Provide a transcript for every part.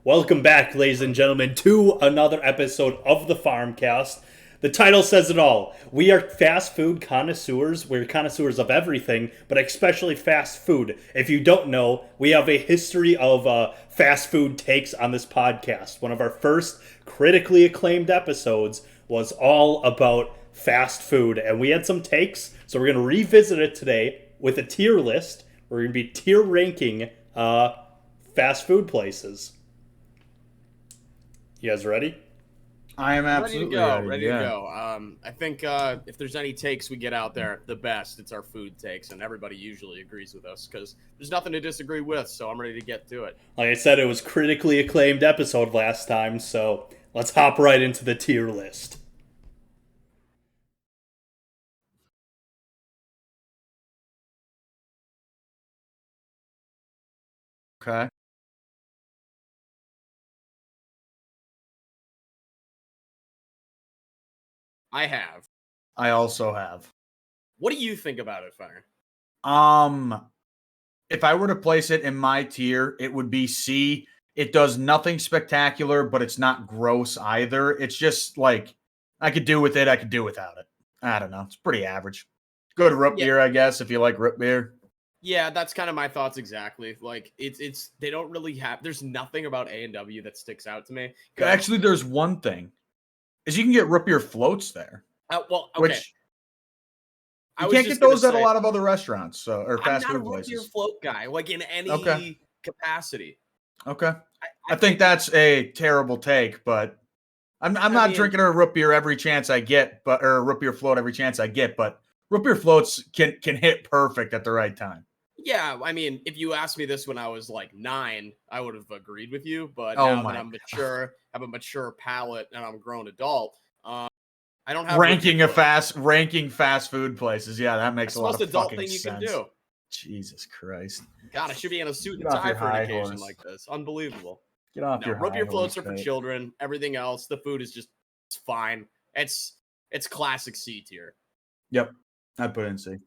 Welcome back, ladies and gentlemen, to another episode of the Farmcast. The title says it all. We are fast food connoisseurs. We're connoisseurs of everything, but especially fast food. If you don't know, we have a history of fast food takes on this podcast. One of our first critically acclaimed episodes was all about fast food, and we had some takes, so we're going to revisit it today with a tier list. We're going to be tier ranking fast food places. You guys ready? I am absolutely ready to go. I think if there's any takes we get out there, the best, it's our food takes, and everybody usually agrees with us because there's nothing to disagree with, so I'm ready to get to it. Like I said, it was critically acclaimed episode last time, so let's hop right into the tier list. Okay. I have. I also have. What do you think about it, Fire? If I were to place it in my tier, it would be C. It does nothing spectacular, but it's not gross either. It's just like I could do with it, I could do without it. I don't know. It's pretty average. Good root beer, I guess, if you like root beer. Yeah, that's kind of my thoughts exactly. Like it's they don't really have. There's nothing about A&W that sticks out to me. Actually, there's one thing. Is you can get root beer floats there. Well, okay. Which you can't get those at a lot of other restaurants or fast food places. I'm not a root beer float guy, like in any capacity. Okay. I think that's a terrible take, but I'm not drinking a root beer every chance I get, or a root beer float every chance I get, but root beer floats can hit perfect at the right time. Yeah, I mean, if you asked me this when I was like 9, I would have agreed with you. But now that I'm mature, have a mature palate, and I'm a grown adult, I don't have ranking fast food places. Yeah, that makes a lot of fucking sense. That's the most adult thing you can do. Jesus Christ! God, I should be in a suit and tie for an occasion like this. Unbelievable. Get off your root beer floats are for children. Everything else, the food is just it's fine. It's classic C tier. Yep, I'd put it in C.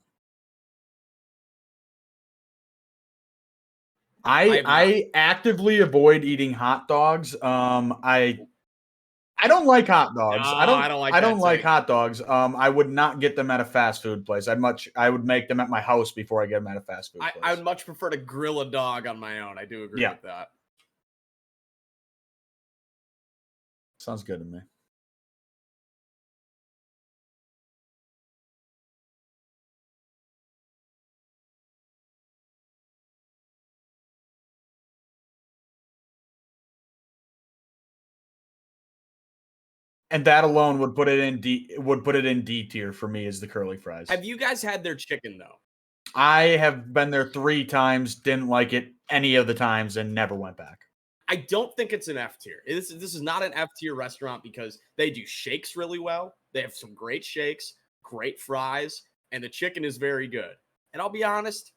I actively avoid eating hot dogs. I don't like hot dogs. No, I don't like hot dogs. I would not get them at a fast food place. I would make them at my house before I get them at a fast food place. I would much prefer to grill a dog on my own. I do agree with that. Sounds good to me. And that alone would put it in D tier for me as the curly fries. Have you guys had their chicken though? I have been there 3 times, didn't like it any of the times, and never went back. I don't think it's an F tier. This is not an F tier restaurant because they do shakes really well. They have some great shakes, great fries, and the chicken is very good. And I'll be honest,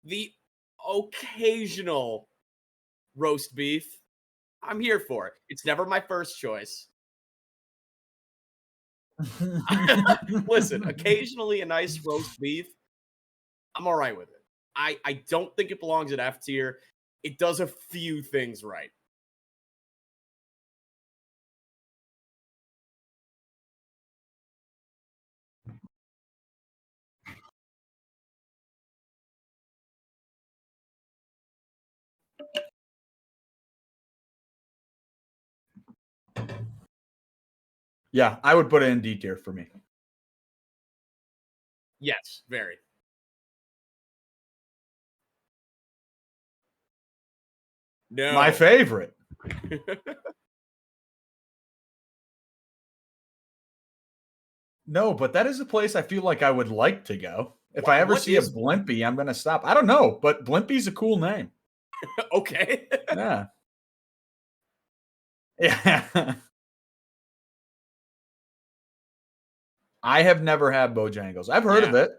the occasional roast beef, I'm here for it. It's never my first choice. Listen, occasionally a nice roast beef, I'm all right with it. I don't think it belongs at F tier. It does a few things right. Yeah, I would put it in D tier for me. Yes, very. No. My favorite. No, but that is a place I feel like I would like to go. If I ever see a Blimpie, I'm going to stop. I don't know, but Blimpie's a cool name. Okay. Yeah. Yeah. I have never had Bojangles. I've heard of it.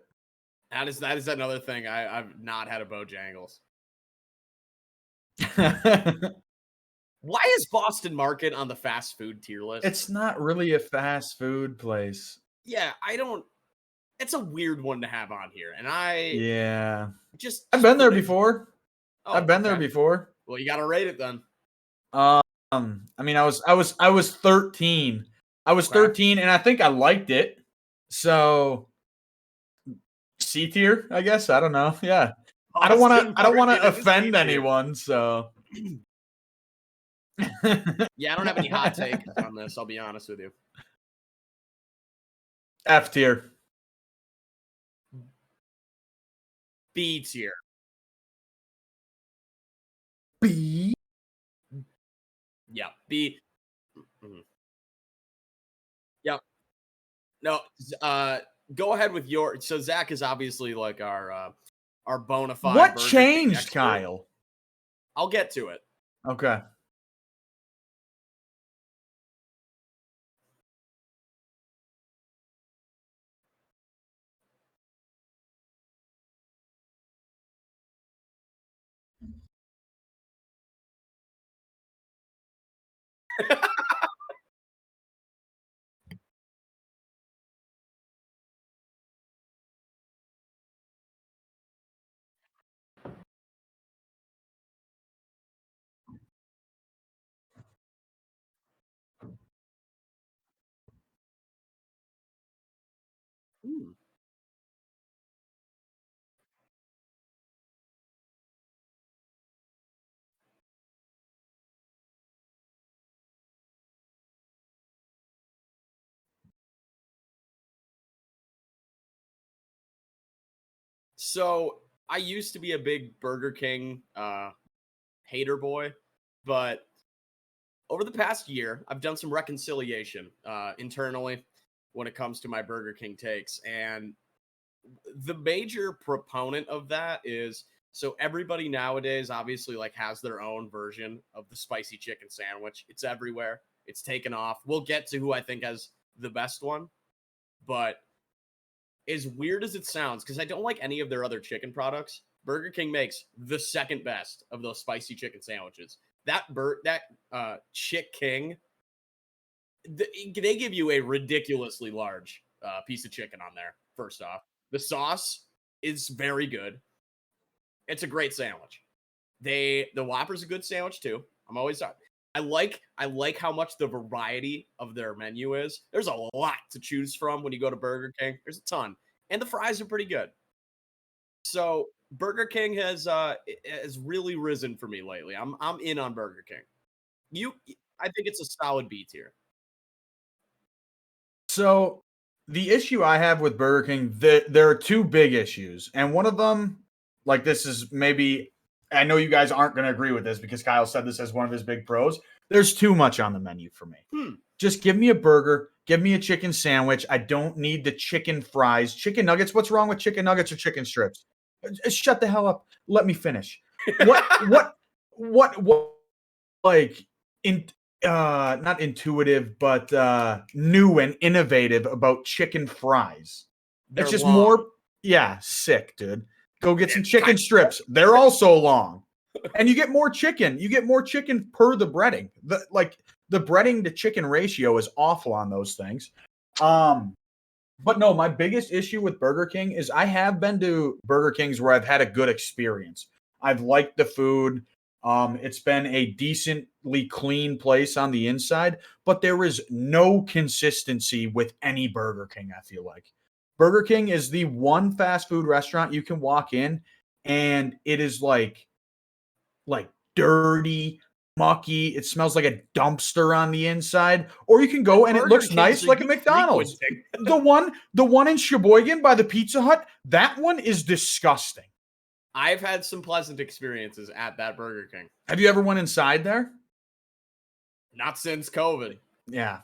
That is another thing. I've not had a Bojangles. Why is Boston Market on the fast food tier list? It's not really a fast food place. Yeah, it's a weird one to have on here. And I've been there before. I've been there before. Well, you got to rate it then. I mean, I was 13. I was Okay. 13, and I think I liked it. So C tier, I guess. I don't know. Yeah. I don't want Boston to. I don't want Market to is a C offend tier. anyone. So. Yeah, I don't have any hot takes on this. I'll be honest with you. F tier. B tier. B. Yeah, B. Mhm. Yeah. No, go ahead with your. So Zach is obviously like our bona fide What Burger King changed, expert. Kyle? I'll get to it. Okay. Hmm. So I used to be a big Burger King hater boy, but over the past year, I've done some reconciliation internally when it comes to my Burger King takes. And the major proponent of that is so everybody nowadays obviously like has their own version of the spicy chicken sandwich. It's everywhere. It's taken off. We'll get to who I think has the best one, but as weird as it sounds, because I don't like any of their other chicken products, Burger King makes the second best of those spicy chicken sandwiches. That Chick King, they give you a ridiculously large piece of chicken on there. First off, the sauce is very good. It's a great sandwich. The Whopper's a good sandwich too. I like how much the variety of their menu is. There's a lot to choose from when you go to Burger King. There's a ton, and the fries are pretty good. So Burger King has really risen for me lately. I'm in on Burger King. You, I think it's a solid B tier. So the issue I have with Burger King, there are two big issues, and one of them, like this is maybe, I know you guys aren't going to agree with this because Kyle said this as one of his big pros. There's too much on the menu for me. Hmm. Just give me a burger, give me a chicken sandwich. I don't need the chicken fries, chicken nuggets. What's wrong with chicken nuggets or chicken strips? Shut the hell up. Let me finish. What like in not intuitive but new and innovative about chicken fries? They're It's just long. more, yeah, sick, dude. Go get some It's chicken kind strips. They're also long. And you get more chicken. You get more chicken per the breading. The breading to chicken ratio is awful on those things. But no, my biggest issue with Burger King is I have been to Burger Kings where I've had a good experience. I've liked the food. It's been a decently clean place on the inside, but there is no consistency with any Burger King, I feel like. Burger King is the one fast food restaurant you can walk in and it is like dirty, mucky. It smells like a dumpster on the inside. Or you can go and it Burger looks Kings nice are like a you McDonald's. frequenting? The one in Sheboygan by the Pizza Hut, that one is disgusting. I've had some pleasant experiences at that Burger King. Have you ever went inside there? Not since COVID. Yeah.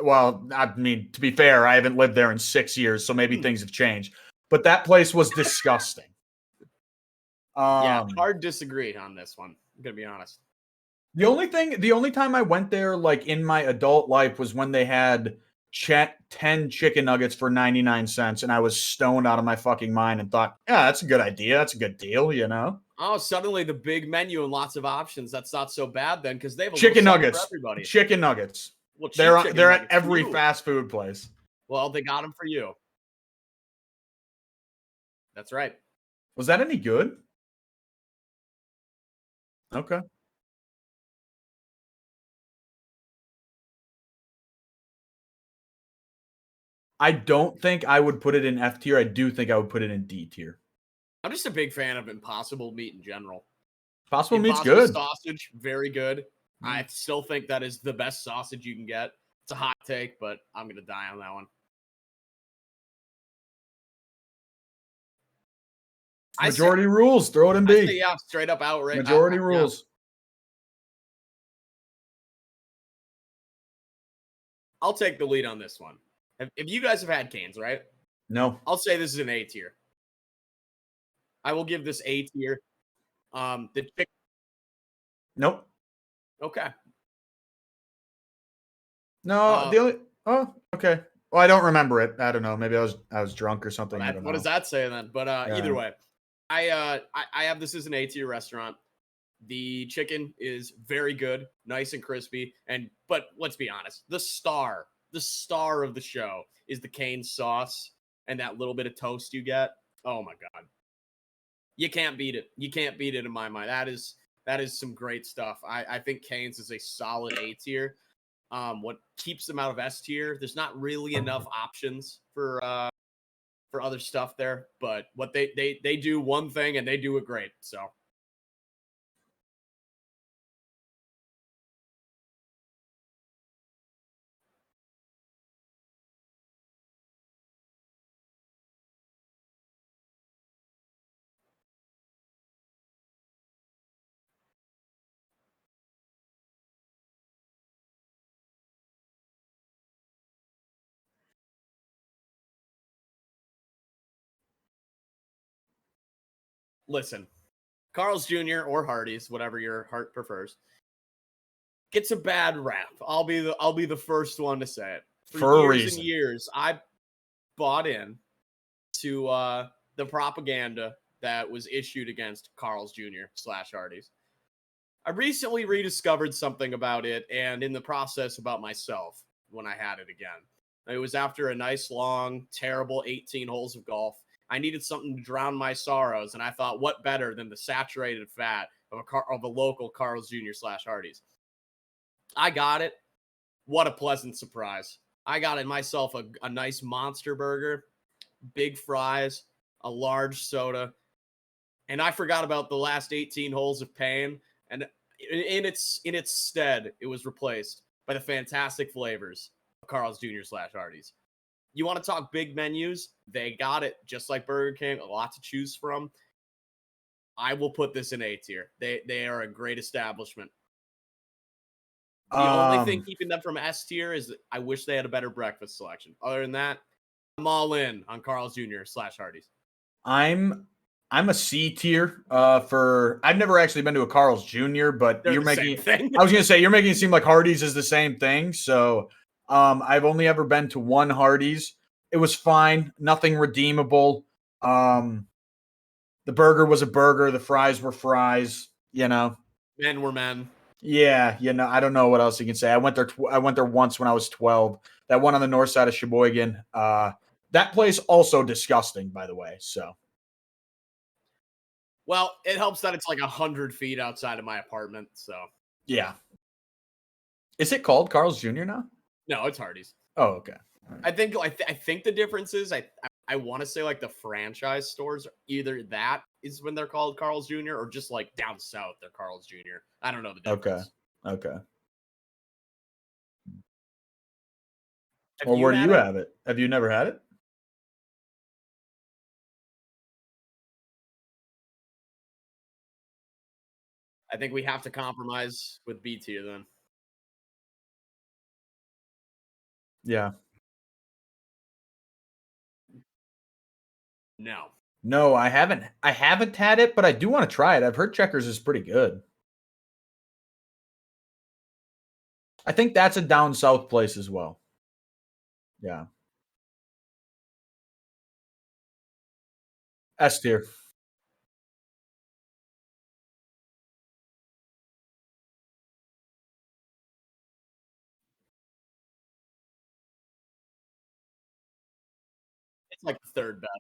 Well, I mean, to be fair, I haven't lived there in 6 years, so maybe things have changed. But that place was disgusting. Yeah, hard disagree on this one. I'm gonna be honest. The only time I went there, like in my adult life, was when they had 10 chicken nuggets for 99 cents, and I was stoned out of my fucking mind and thought, yeah, that's a good idea. That's a good deal, you know? Oh, suddenly the big menu and lots of options. That's not so bad then, because they have a Chicken little something nuggets. for everybody. Chicken nuggets. Well, cheap They're chicken they're at nuggets every too. fast food place. Well, they got them for you. That's right. Was that any good? Okay. I don't think I would put it in F tier. I do think I would put it in D tier. I'm just a big fan of Impossible meat in general. Possible meat's Impossible good. sausage, very good. I Mm. still think that is the best sausage you can get. It's a hot take, but I'm gonna die on that one. Majority rules. Throw it in I say B. yeah, straight up outright. Majority Yeah. rules. I'll take the lead on this one. If you guys have had Canes, right? No. I'll say this is an A tier. I will give this A tier. The chicken. Nope. Okay. No. The only. Oh, okay. Well, I don't remember it. I don't know. Maybe I was drunk or something. I don't know. What does that say then? But either Yeah. way, I have this as an A tier restaurant. The chicken is very good, nice and crispy. But let's be honest, the star of the show is the cane sauce and that little bit of toast you get. Oh my god. You can't beat it. You can't beat it in my mind. That is some great stuff. I think Cane's is a solid A tier. What keeps them out of S tier? There's not really enough options for other stuff there, but what they do one thing and they do it great. So listen, Carl's Jr. or Hardee's, whatever your heart prefers, gets a bad rap. I'll be the first one to say it. For a years reason. and years, I bought in to the propaganda that was issued against Carl's Jr. / Hardee's. I recently rediscovered something about it, and in the process about myself when I had it again. It was after a nice, long, terrible 18 holes of golf. I needed something to drown my sorrows, and I thought, what better than the saturated fat of a local Carl's Jr. / Hardee's? I got it. What a pleasant surprise. I got it myself a nice monster burger, big fries, a large soda, and I forgot about the last 18 holes of pain. And in its stead, it was replaced by the fantastic flavors of Carl's Jr. / Hardee's. You want to talk big menus? They got it, just like Burger King, a lot to choose from. I will put this in A tier. They are a great establishment. The only thing keeping them from S tier is that I wish they had a better breakfast selection. Other than that, I'm all in on Carl's Jr. / Hardee's. I'm a C tier for I've never actually been to a Carl's Jr., but They're you're the making same thing. I was gonna say you're making it seem like Hardee's is the same thing. So I've only ever been to one Hardee's. It was fine, nothing redeemable. The burger was a burger, the fries were fries, you know. Men were men. Yeah, I don't know what else you can say. I went there I went there once when I was 12. That one on the north side of Sheboygan. That place also disgusting, by the way. So Well, it helps that it's like 100 feet outside of my apartment. So yeah. Is it called Carl's Jr. now? no, it's Hardee's. Oh, okay. I think the difference is I want to say like the franchise stores, either that is when they're called Carl's Jr. or just like down south they're Carl's Jr. I don't know the difference. Okay. Have Well, where do had you it? have it? Have you never had it? I think we have to compromise with B tier then. Yeah. No. No, I haven't. I haven't had it, but I do want to try it. I've heard Checkers is pretty good. I think that's a down south place as well. Yeah. S tier. It's like the third best.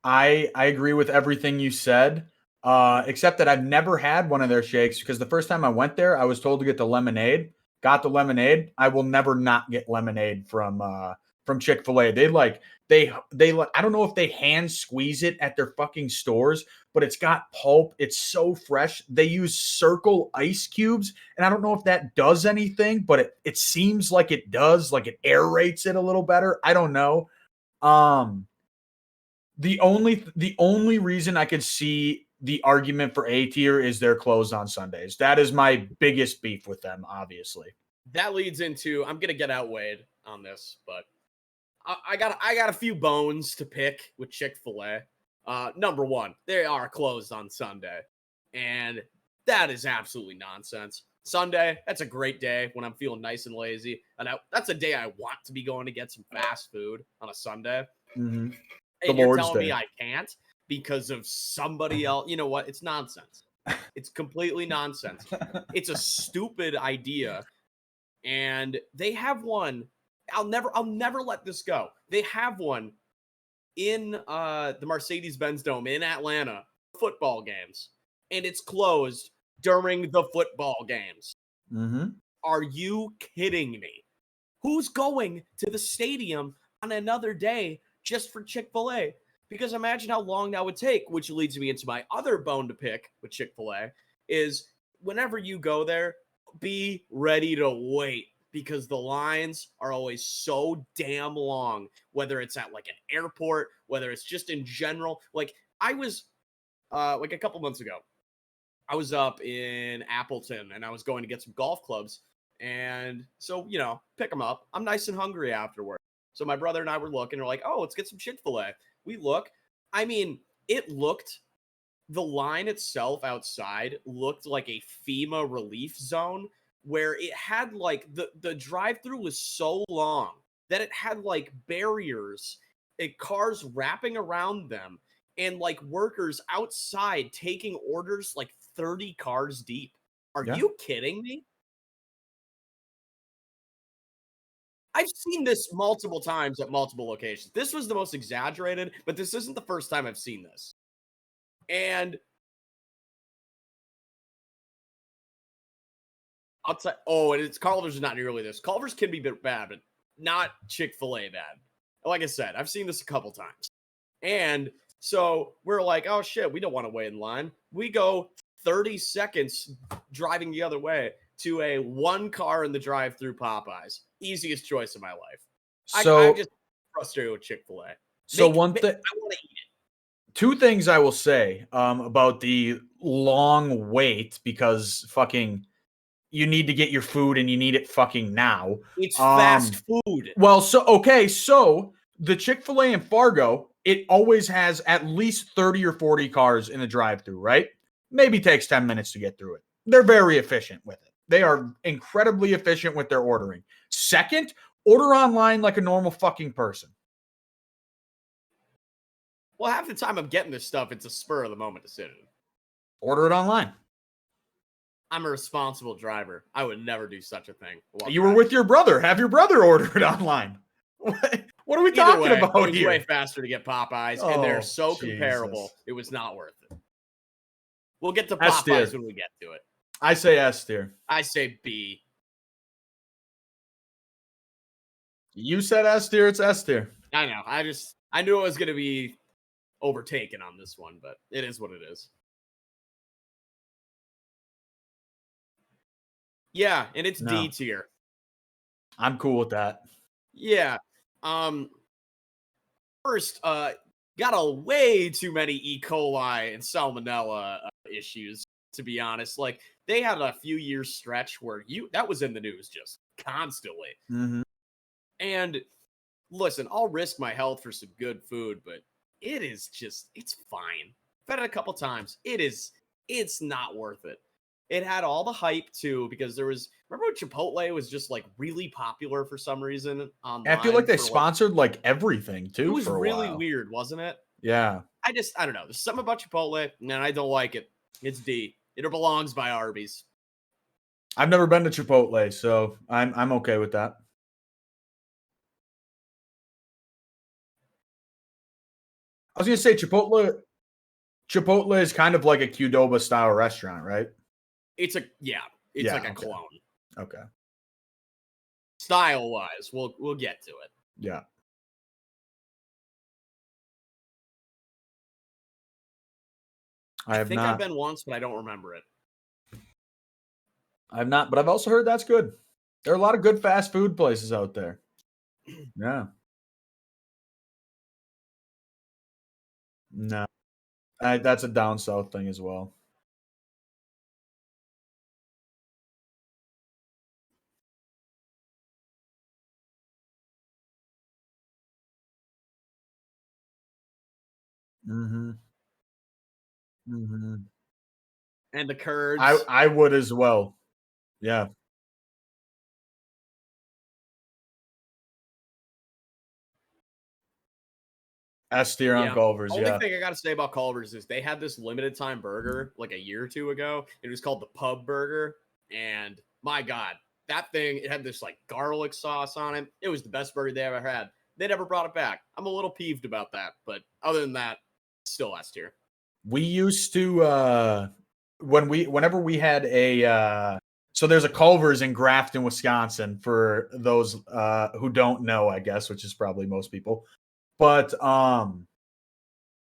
I agree with everything you said, except that I've never had one of their shakes because the first time I went there, I was told to get the lemonade. Got the lemonade. I will never not get lemonade from Chick-fil-A. I don't know if they hand squeeze it at their fucking stores, but it's got pulp. It's so fresh. They use Circle ice cubes, and I don't know if that does anything, but it seems like it does. Like it aerates it a little better. I don't know. The only reason I could see the argument for A tier is they're closed on Sundays. That is my biggest beef with them, obviously. That leads into I'm gonna get outweighed on this, but I got a few bones to pick with Chick-fil-A. Number one, they are closed on Sunday, and that is absolutely nonsense. Sunday, that's a great day when I'm feeling nice and lazy, and that's a day I want to be going to get some fast food on a Sunday. Mm-hmm. And you're telling me I can't because of somebody else. You know what? It's nonsense. It's completely nonsense. It's a stupid idea. And they have one. I'll never let this go. They have one in the Mercedes-Benz Dome in Atlanta, football games, and it's closed during the football games. Mm-hmm. Are you kidding me? Who's going to the stadium on another day just for Chick-fil-A? Because imagine how long that would take, which leads me into my other bone to pick with Chick-fil-A, is whenever you go there, be ready to wait because the lines are always so damn long, whether it's at like an airport, whether it's just in general. Like I was like a couple months ago, I was up in Appleton and I was going to get some golf clubs. And so, pick them up. I'm nice and hungry afterward. So my brother and I were looking. We're like, oh, let's get some Chick-fil-A. We look. I mean, the line itself outside looked like a FEMA relief zone where it had like the drive-through was so long that it had like barriers and cars wrapping around them and like workers outside taking orders like 30 cars deep. Are you kidding me? I've seen this multiple times at multiple locations. This was the most exaggerated, but this isn't the first time I've seen this. And I'll tell and it's Culver's is not nearly this. Culver's can be bad, but not Chick-fil-A bad. Like I said, I've seen this a couple times. And so we're like, oh shit, we don't want to wait in line. We go 30 seconds driving the other way to a one car in the drive-through Popeyes. Easiest choice of my life. So I'm just frustrated with Chick-fil-A. So I want to eat it. Two things I will say about the long wait because fucking you need to get your food and you need it fucking now. It's fast food. Well, so the Chick-fil-A in Fargo, it always has at least 30 or 40 cars in the drive-thru, right? Maybe takes 10 minutes to get through it. They're very efficient with it. They are incredibly efficient with their ordering. Second, order online like a normal fucking person. Well, half the time I'm getting this stuff, it's a spur of the moment decision. Order it online. I'm a responsible driver. I would never do such a thing. You were with your brother. Have your brother order it online. What are we talking about it was here? way faster to get Popeyes, and they're so comparable. It was not worth it. We'll get to Popeyes when we get to it. I say S tier. I say B. You said S tier. It's S tier. I know. I knew it was going to be overtaken on this one, but it is what it is. Yeah, and it's D tier. I'm cool with that. Yeah. First, got a way too many E. coli and salmonella issues, to be honest. Like, they had a few years stretch where that was in the news just constantly. Mm-hmm. And listen, I'll risk my health for some good food, but it's fine. I've had it a couple times. It's not worth it. It had all the hype too, because remember when Chipotle was just like really popular for some reason online? I feel like they sponsored like everything too. It was for a really while. weird, wasn't it? Yeah. I don't know. There's something about Chipotle, and I don't like it. It's D. It belongs by Arby's. I've never been to Chipotle, so I'm okay with that. I was gonna say Chipotle is kind of like a Qdoba style restaurant, right? It's like a Okay. clone. Okay. Style wise, we'll get to it. Yeah. I have think I've not. been once, but I don't remember it. I have not, but I've also heard that's good. There are a lot of good fast food places out there. Yeah. No. That's a down south thing as well. Mhm. Mhm. And the curds. I would as well. Yeah. S tier on Yeah. Culver's, Only yeah. thing I got to say about Culver's is they had this limited time burger like a year or two ago. It was called the Pub Burger. And my God, that thing, it had this like garlic sauce on it. It was the best burger they ever had. They never brought it back. I'm a little peeved about that. But other than that, still S tier. We used to whenever we had a so there's a Culver's in Grafton, Wisconsin for those who don't know, I guess, which is probably most people. But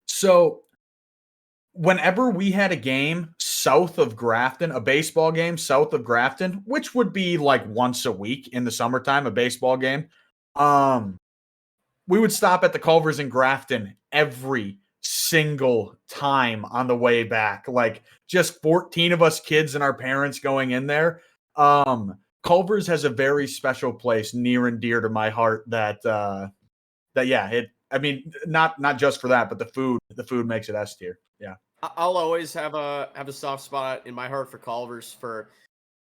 so whenever we had a game south of Grafton, a baseball game south of Grafton, which would be like once a week in the summertime, a baseball game, we would stop at the Culver's in Grafton every single time on the way back. Like just 14 of us kids and our parents going in there. Culver's has a very special place near and dear to my heart that yeah, I mean, not just for that, but the food makes it S tier. Yeah. I'll always have a soft spot in my heart for Culver's for,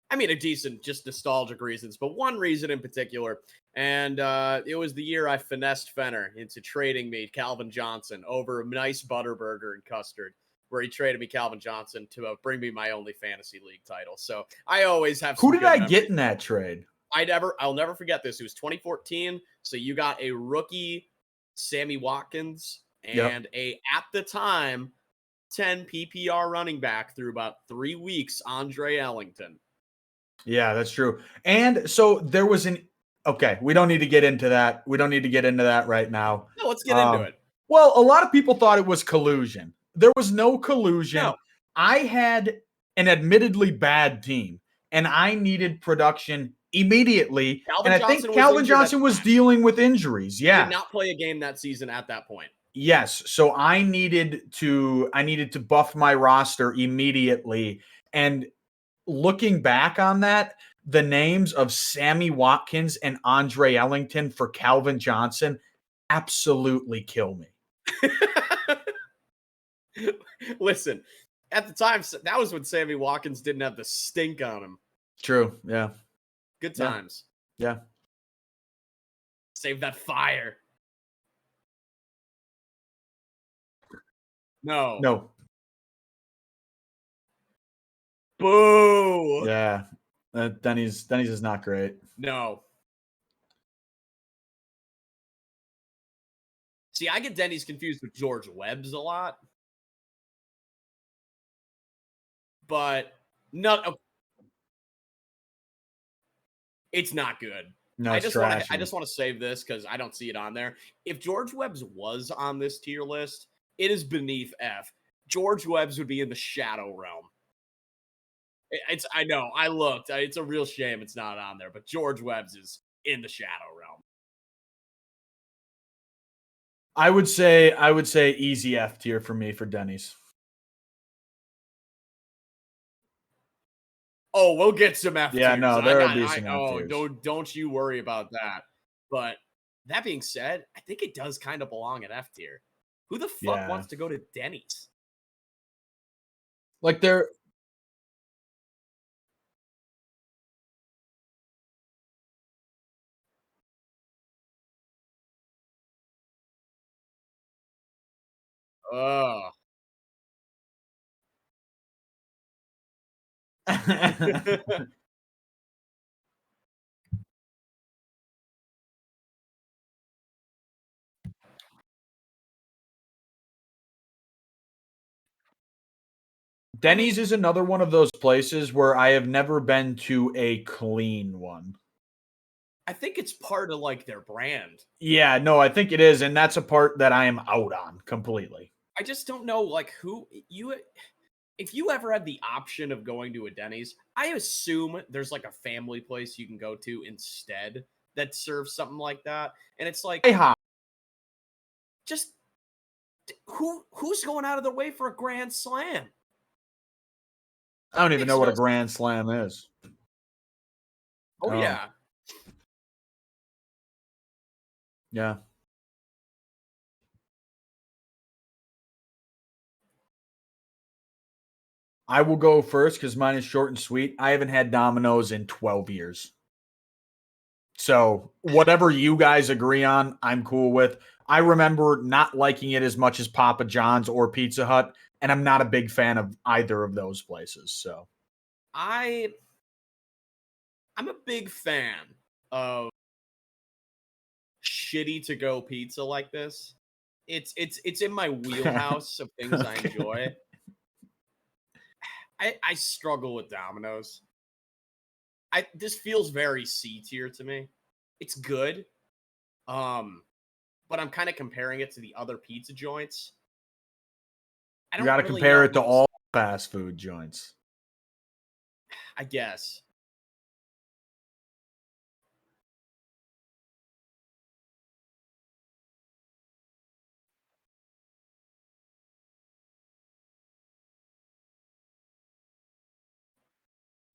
I mean, a decent, just nostalgic reasons, but one reason in particular, and it was the year I finessed Fenner into trading me Calvin Johnson over a nice Butterburger and custard, where he traded me Calvin Johnson to bring me my only fantasy league title. So I always have. Who some did good I memories. get in that trade? I'll never forget this. It was 2014, so you got a rookie Sammy Watkins and at the time 10 PPR running back through about 3 weeks, Andre Ellington. Yeah, that's true. And so there was okay, we don't need to get into that. We don't need to get into that right now. No, let's get into it. Well, a lot of people thought it was collusion. There was no collusion. No. I had an admittedly bad team, and I needed production immediately. Calvin and I Johnson think was Calvin injured at Johnson the was time. dealing with injuries. He Yeah. did not play a game that season at that point. Yes. So I needed to buff my roster immediately. And looking back on that, the names of Sammy Watkins and Andre Ellington for Calvin Johnson absolutely kill me. Listen, at the time, that was when Sammy Watkins didn't have the stink on him. True. Yeah. Good times. Yeah. Save that fire. No. No. Boo. Yeah. Denny's is not great. No. See, I get Denny's confused with George Webb's a lot. But it's not good. No, I it's just trashy. want to save this because I don't see it on there. If George Webb's was on this tier list, it is beneath F. George Webb's would be in the shadow realm. I know. I looked. It's a real shame it's not on there, but George Webb's is in the shadow realm. I would say easy F tier for me for Denny's. Oh, we'll get some F tiers. Yeah, no, there'll be some F tiers. Don't you worry about that. But that being said, I think it does kind of belong at F tier. Who the fuck wants to go to Denny's? Like they're Oh. Denny's is another one of those places where I have never been to a clean one. I think it's part of like their brand. Yeah, no, I think it is, and that's a part that I am out on completely. I just don't know like who you if you ever had the option of going to a Denny's, I assume there's like a family place you can go to instead that serves something like that. And it's like Hey, hi. just who's going out of their way for a grand slam? I don't even Makes know what no a grand slam is. Oh yeah. Yeah. I will go first because mine is short and sweet. I haven't had Dominoes in 12 years. So whatever you guys agree on, I'm cool with. I remember not liking it as much as Papa John's or Pizza Hut, and I'm not a big fan of either of those places. So I'm a big fan of shitty to go pizza like this. It's in my wheelhouse of things I Okay. enjoy. I struggle with Domino's. This feels very C tier to me. It's good. But I'm kind of comparing it to the other pizza joints. I You don't got to really compare know it to what's- all fast food joints. I guess.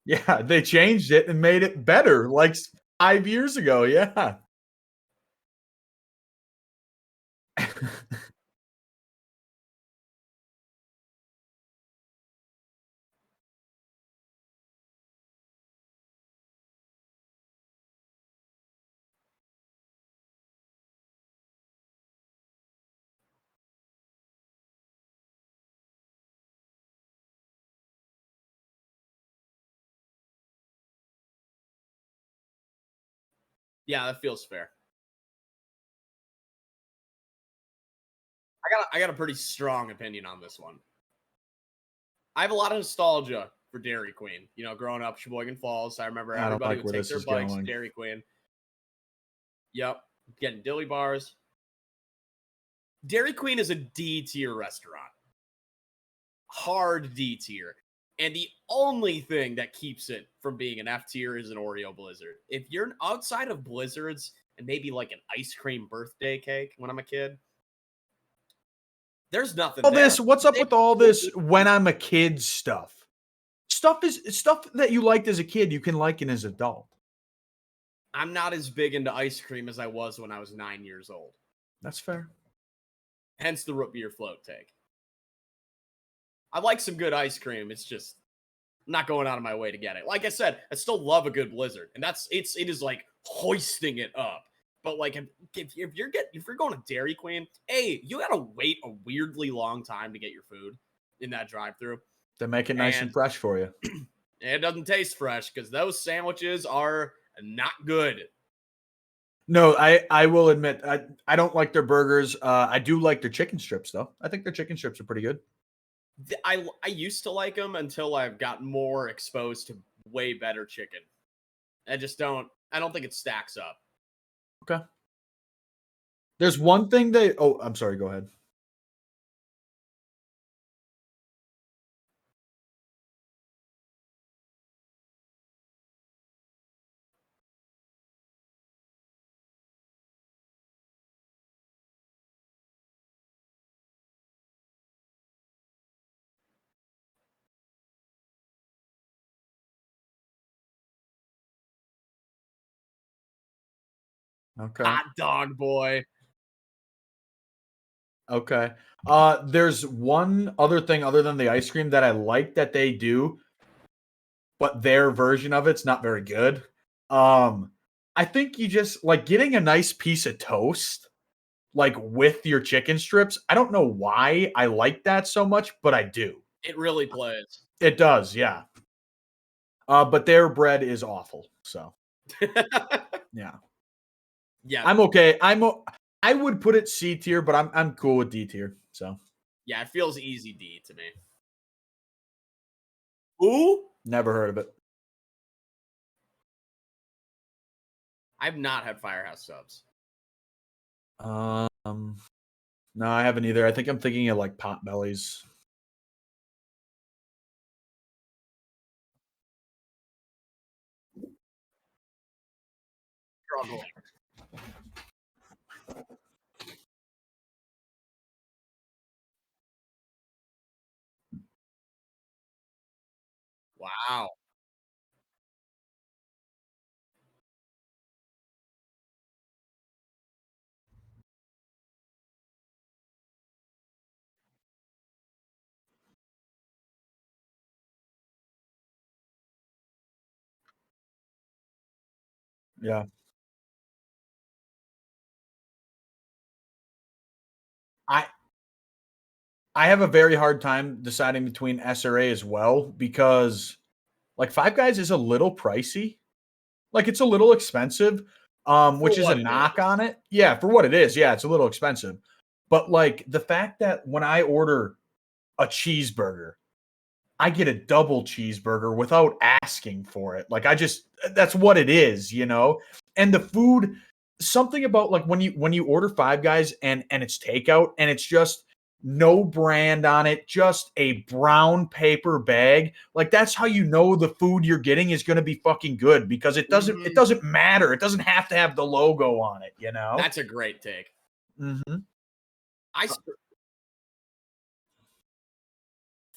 Yeah, they changed it and made it better like 5 years ago. Yeah. Yeah, that feels fair. I got a pretty strong opinion on this one. I have a lot of nostalgia for Dairy Queen. You know, growing up Sheboygan Falls, I remember I don't everybody like would where take this their is bikes to going. Dairy Queen. Yep, getting dilly bars. Dairy Queen is a D tier restaurant. Hard D tier. And the only thing that keeps it from being an F tier is an Oreo Blizzard. If you're outside of Blizzards and maybe like an ice cream birthday cake when I'm a kid, there's nothing All there. this, what's up with all this when I'm a kid stuff? Stuff that you liked as a kid, you can like it as an adult. I'm not as big into ice cream as I was when I was 9 years old. That's fair. Hence the root beer float take. I like some good ice cream. It's just I'm not going out of my way to get it. Like I said, I still love a good Blizzard, and it is like hoisting it up. But like if you're going to Dairy Queen, hey, you gotta wait a weirdly long time to get your food in that drive-through. They make it nice and fresh for you. It doesn't taste fresh because those sandwiches are not good. No, I will admit I don't like their burgers. I do like their chicken strips though. I think their chicken strips are pretty good. I used to like them until I've gotten more exposed to way better chicken. I don't think it stacks up. Okay. There's one thing they I'm sorry, go ahead. Okay. Hot dog boy. Okay. There's one other thing other than the ice cream that I like that they do, but their version of it's not very good. I think you just like getting a nice piece of toast, like with your chicken strips. I don't know why I like that so much, but I do. It really plays. It does, yeah. But their bread is awful. So yeah. Yeah. I'm okay. I would put it C tier, but I'm cool with D tier. So Yeah, it feels easy D to me. Ooh, Never heard of it. I've not had Firehouse subs. No, I haven't either. I think I'm thinking of like Potbellies. Struggle. Wow. Yeah. I I have a very hard time deciding between S or A as well because like Five Guys is a little pricey. Like it's a little expensive, For which is a what it knock is. on it. Yeah, for what it is. Yeah, it's a little expensive. But like the fact that when I order a cheeseburger, I get a double cheeseburger without asking for it. Like I just that's what it is, you know? And the food, something about like when you order Five Guys and it's takeout and it's just no brand on it, just a brown paper bag. Like that's how you know the food you're getting is going to be fucking good because it Mhm. doesn't matter. It doesn't have to have the logo on it, you know? That's a great take. Mhm. I str-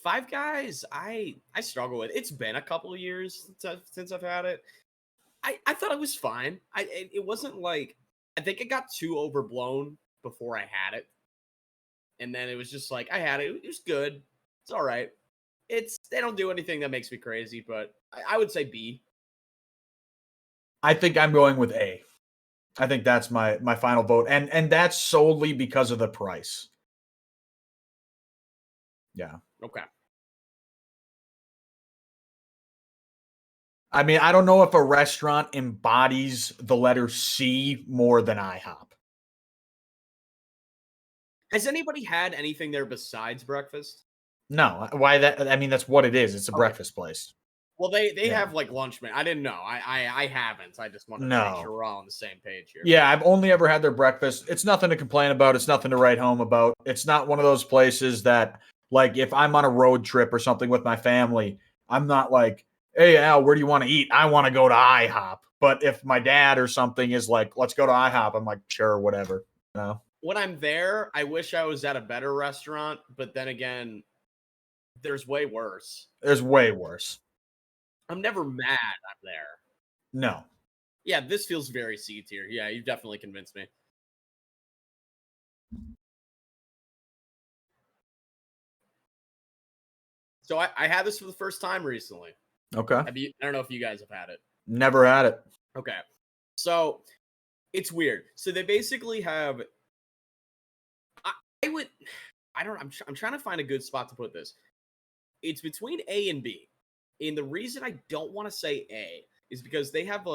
Five Guys, I struggle with. It's been a couple of years since I've had it. I thought it was fine. It wasn't like I think it got too overblown before I had it, and then it was just like I had it. It was good. It's all right. It's they don't do anything that makes me crazy, but I would say B. I think I'm going with A. I think that's my final vote, and that's solely because of the price. Yeah, Okay. I mean, I don't know if a restaurant embodies the letter C more than IHOP. Has anybody had anything there besides breakfast? No, why that? I mean, that's what it is. It's a Okay. breakfast place. Well, they Yeah. have like lunch men. I didn't know. I haven't. I just wanted to make sure No. we're all on the same page here. Yeah, I've only ever had their breakfast. It's nothing to complain about. It's nothing to write home about. It's not one of those places that, like, if I'm on a road trip or something with my family, I'm not like, hey, Al, where do you want to eat? I want to go to IHOP. But if my dad or something is like, let's go to IHOP, I'm like, sure, whatever. You know? When I'm there, I wish I was at a better restaurant, but then again, there's way worse. There's way worse. I'm never mad I'm there. No. Yeah, this feels very C tier. Yeah, you've definitely convinced me. So I had this for the first time recently. Okay. I don't know if you guys have had it. Never had it. Okay. So it's weird. So they basically have I, I would I don't I'm trying to find a good spot to put this. It's between A and B. And the reason I don't want to say A is because they have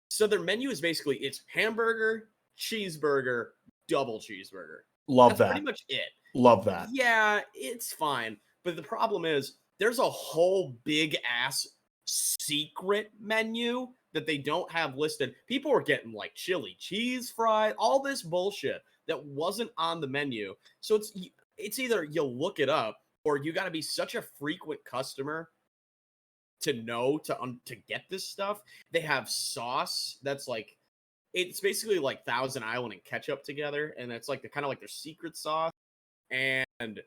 so their menu is basically it's hamburger, cheeseburger, double cheeseburger. Love That's pretty that. much it. Love that. Yeah, it's fine. But the problem is there's a whole big ass secret menu that they don't have listed. People are getting like chili cheese fries, all this bullshit that wasn't on the menu. So it's either you look it up or you got to be such a frequent customer to know to get this stuff. They have sauce that's like it's basically like Thousand Island and ketchup together, and it's like the kind of like their secret sauce, and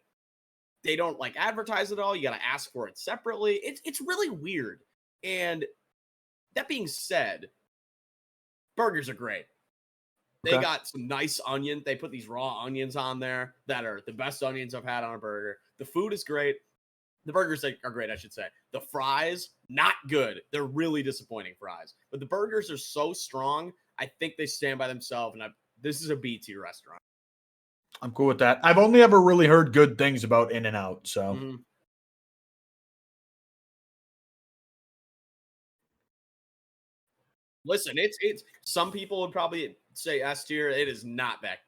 they don't like advertise it all. You got to ask for it separately. It's really weird. And that being said, burgers are great. They Okay. got some nice onion. They put these raw onions on there that are the best onions I've had on a burger. The food is great. The burgers are great, I should say. The fries, not good. They're really disappointing fries. But the burgers are so strong, I think they stand by themselves. And this is a B tier restaurant. I'm cool with that. I've only ever really heard good things about In-N-Out, so. Mm-hmm. Listen, it's some people would probably say S tier. It is not that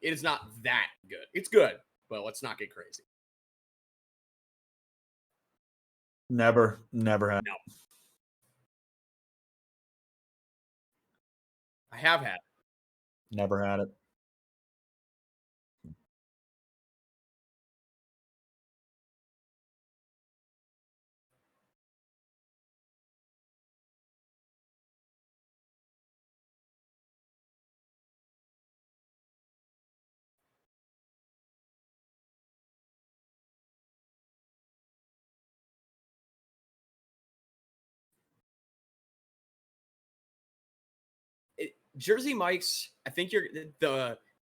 good. It's good, but let's not get crazy. Never had. No. I have had. Never had it. Jersey Mike's, I think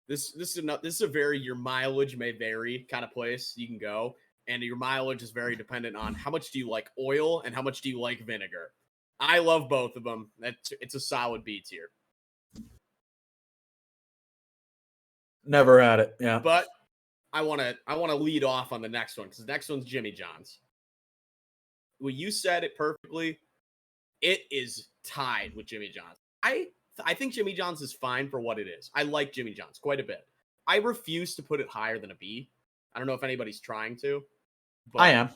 this is a very your mileage may vary kind of place you can go, and your mileage is very dependent on how much do you like oil and how much do you like vinegar. I love both of them. It's a solid B tier. Never had it. Yeah. But I want to lead off on the next one because the next one's Jimmy John's. Well, you said it perfectly. It is tied with Jimmy John's. I think Jimmy John's is fine for what it is. I like Jimmy John's quite a bit. I refuse to put it higher than a B. I don't know if anybody's trying to. But I am.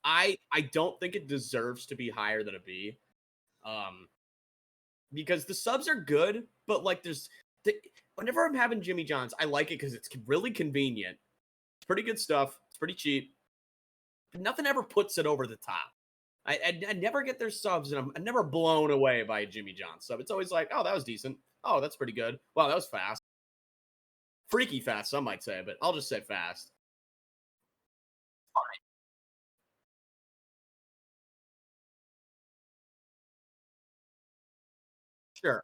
I don't think it deserves to be higher than a B. Because the subs are good, but like whenever I'm having Jimmy John's, I like it because it's really convenient. It's pretty good stuff. It's pretty cheap. But nothing ever puts it over the top. I never get their subs, and I'm never blown away by a Jimmy John's sub. It's always like, oh, that was decent. Oh, that's pretty good. Wow, that was fast. Freaky fast, some might say, but I'll just say fast. Fine. Sure.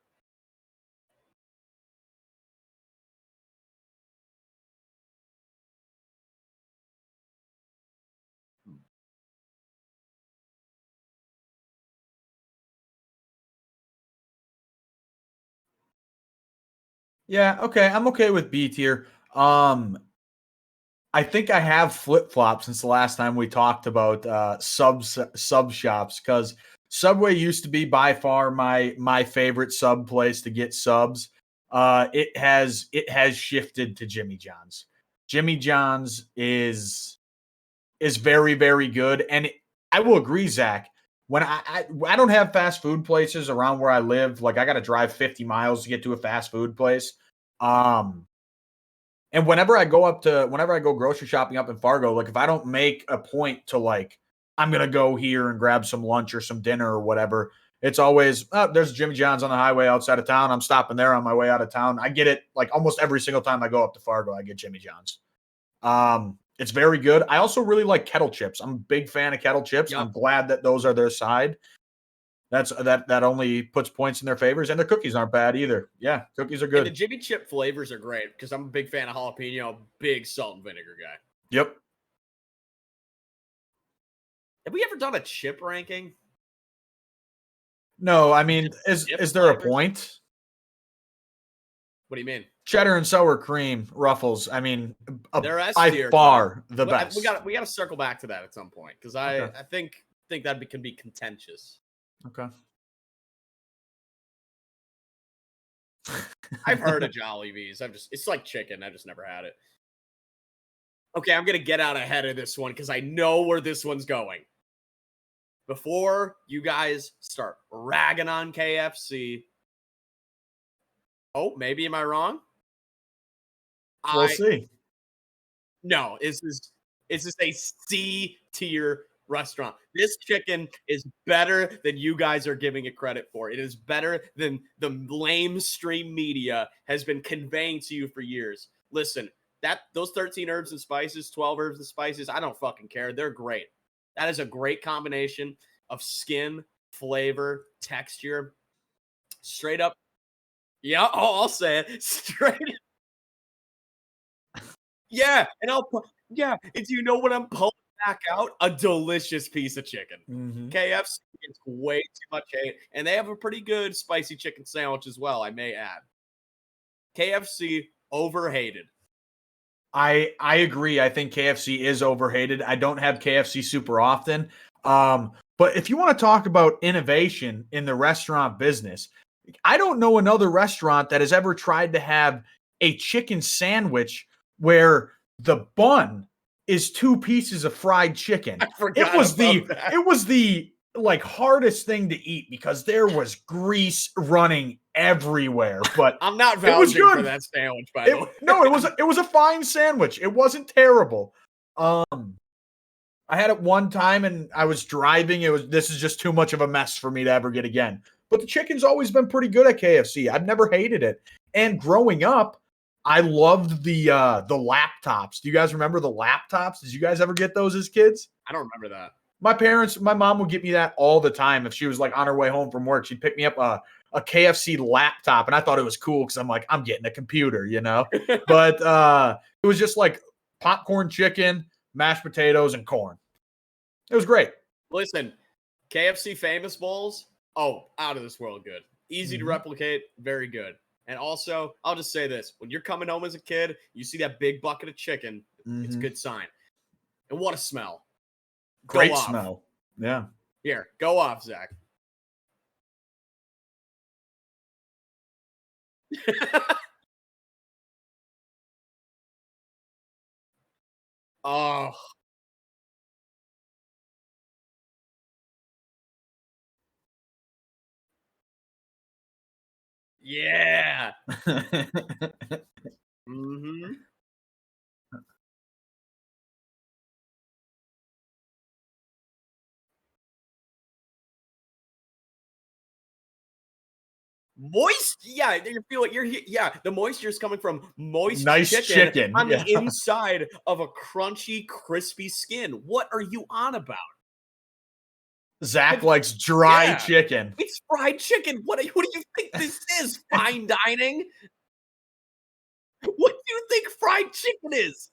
Yeah, okay. I'm okay with B tier. I think I have flip-flopped since the last time we talked about sub shops because Subway used to be by far my favorite sub place to get subs. It has shifted to Jimmy John's. Jimmy John's is very, very good. And I will agree, Zach. When I don't have fast food places around where I live, like I got to drive 50 miles to get to a fast food place. And whenever I go grocery shopping up in Fargo, like if I don't make a point to like, I'm going to go here and grab some lunch or some dinner or whatever, it's always, oh, there's Jimmy John's on the highway outside of town. I'm stopping there on my way out of town. I get it like almost every single time I go up to Fargo, I get Jimmy John's. It's very good. I also really like kettle chips. I'm a big fan of kettle chips. Yep. I'm glad that those are their side. That only puts points in their favors, and their cookies aren't bad either. Yeah, cookies are And the good. Jimmy Chip flavors are great because I'm a big fan of jalapeno, big salt and vinegar guy. Yep. Have we ever done a chip ranking? No, I mean, Chip is there a flavors? point? What do you mean? Cheddar and sour cream, Ruffles. I mean, They're S by tier. far the Well, best. We got to circle back to that at some point because I think that can be contentious. Okay. I've heard of Jollibees. It's like chicken. I just never had it. Okay, I'm gonna get out ahead of this one because I know where this one's going. Before you guys start ragging on KFC. Oh, maybe am I wrong? We'll see. No, this is a C tier restaurant. This chicken is better than you guys are giving it credit for. It is better than the lamestream media has been conveying to you for years. Listen, those 13 herbs and spices, 12 herbs and spices, I don't fucking care. They're great. That is a great combination of skin, flavor, texture. Straight up. Yeah, I'll say it. Straight. Yeah, and and you know what I'm pulling back out? A delicious piece of chicken. Mhm. KFC gets way too much hate, and they have a pretty good spicy chicken sandwich as well, I may add. KFC overhated. I agree. I think KFC is overhated. I don't have KFC super often. But if you want to talk about innovation in the restaurant business, I don't know another restaurant that has ever tried to have a chicken sandwich where the bun is 2 pieces of fried chicken. I forgot It was the like hardest thing to eat because there was grease running everywhere. But I'm not it was vouching for good. that sandwich, by the way. No, it was a fine sandwich. It wasn't terrible. I had it one time and I was driving. This is just too much of a mess for me to ever get again. But the chicken's always been pretty good at KFC. I've never hated it. And growing up, I loved the laptops. Do you guys remember the laptops? Did you guys ever get those as kids? I don't remember that. My mom would get me that all the time. If she was like on her way home from work, she'd pick me up a KFC laptop. And I thought it was cool because I'm like, I'm getting a computer, you know? But it was just like popcorn chicken, mashed potatoes, and corn. It was great. Listen, KFC Famous Bowls, out of this world good. Easy to replicate, very good. And also, I'll just say this. When you're coming home as a kid, you see that big bucket of chicken, it's a good sign. And what a smell. Great smell. Yeah. Here, go off, Zach. Oh. Yeah. Mm-hmm. Moist, yeah. You feel like the moisture is coming from moist nice chicken on yeah. the inside of a crunchy, crispy skin. What are you on about? Zach likes dry chicken. It's fried chicken. What do you think this is? Fine dining? What do you think fried chicken is?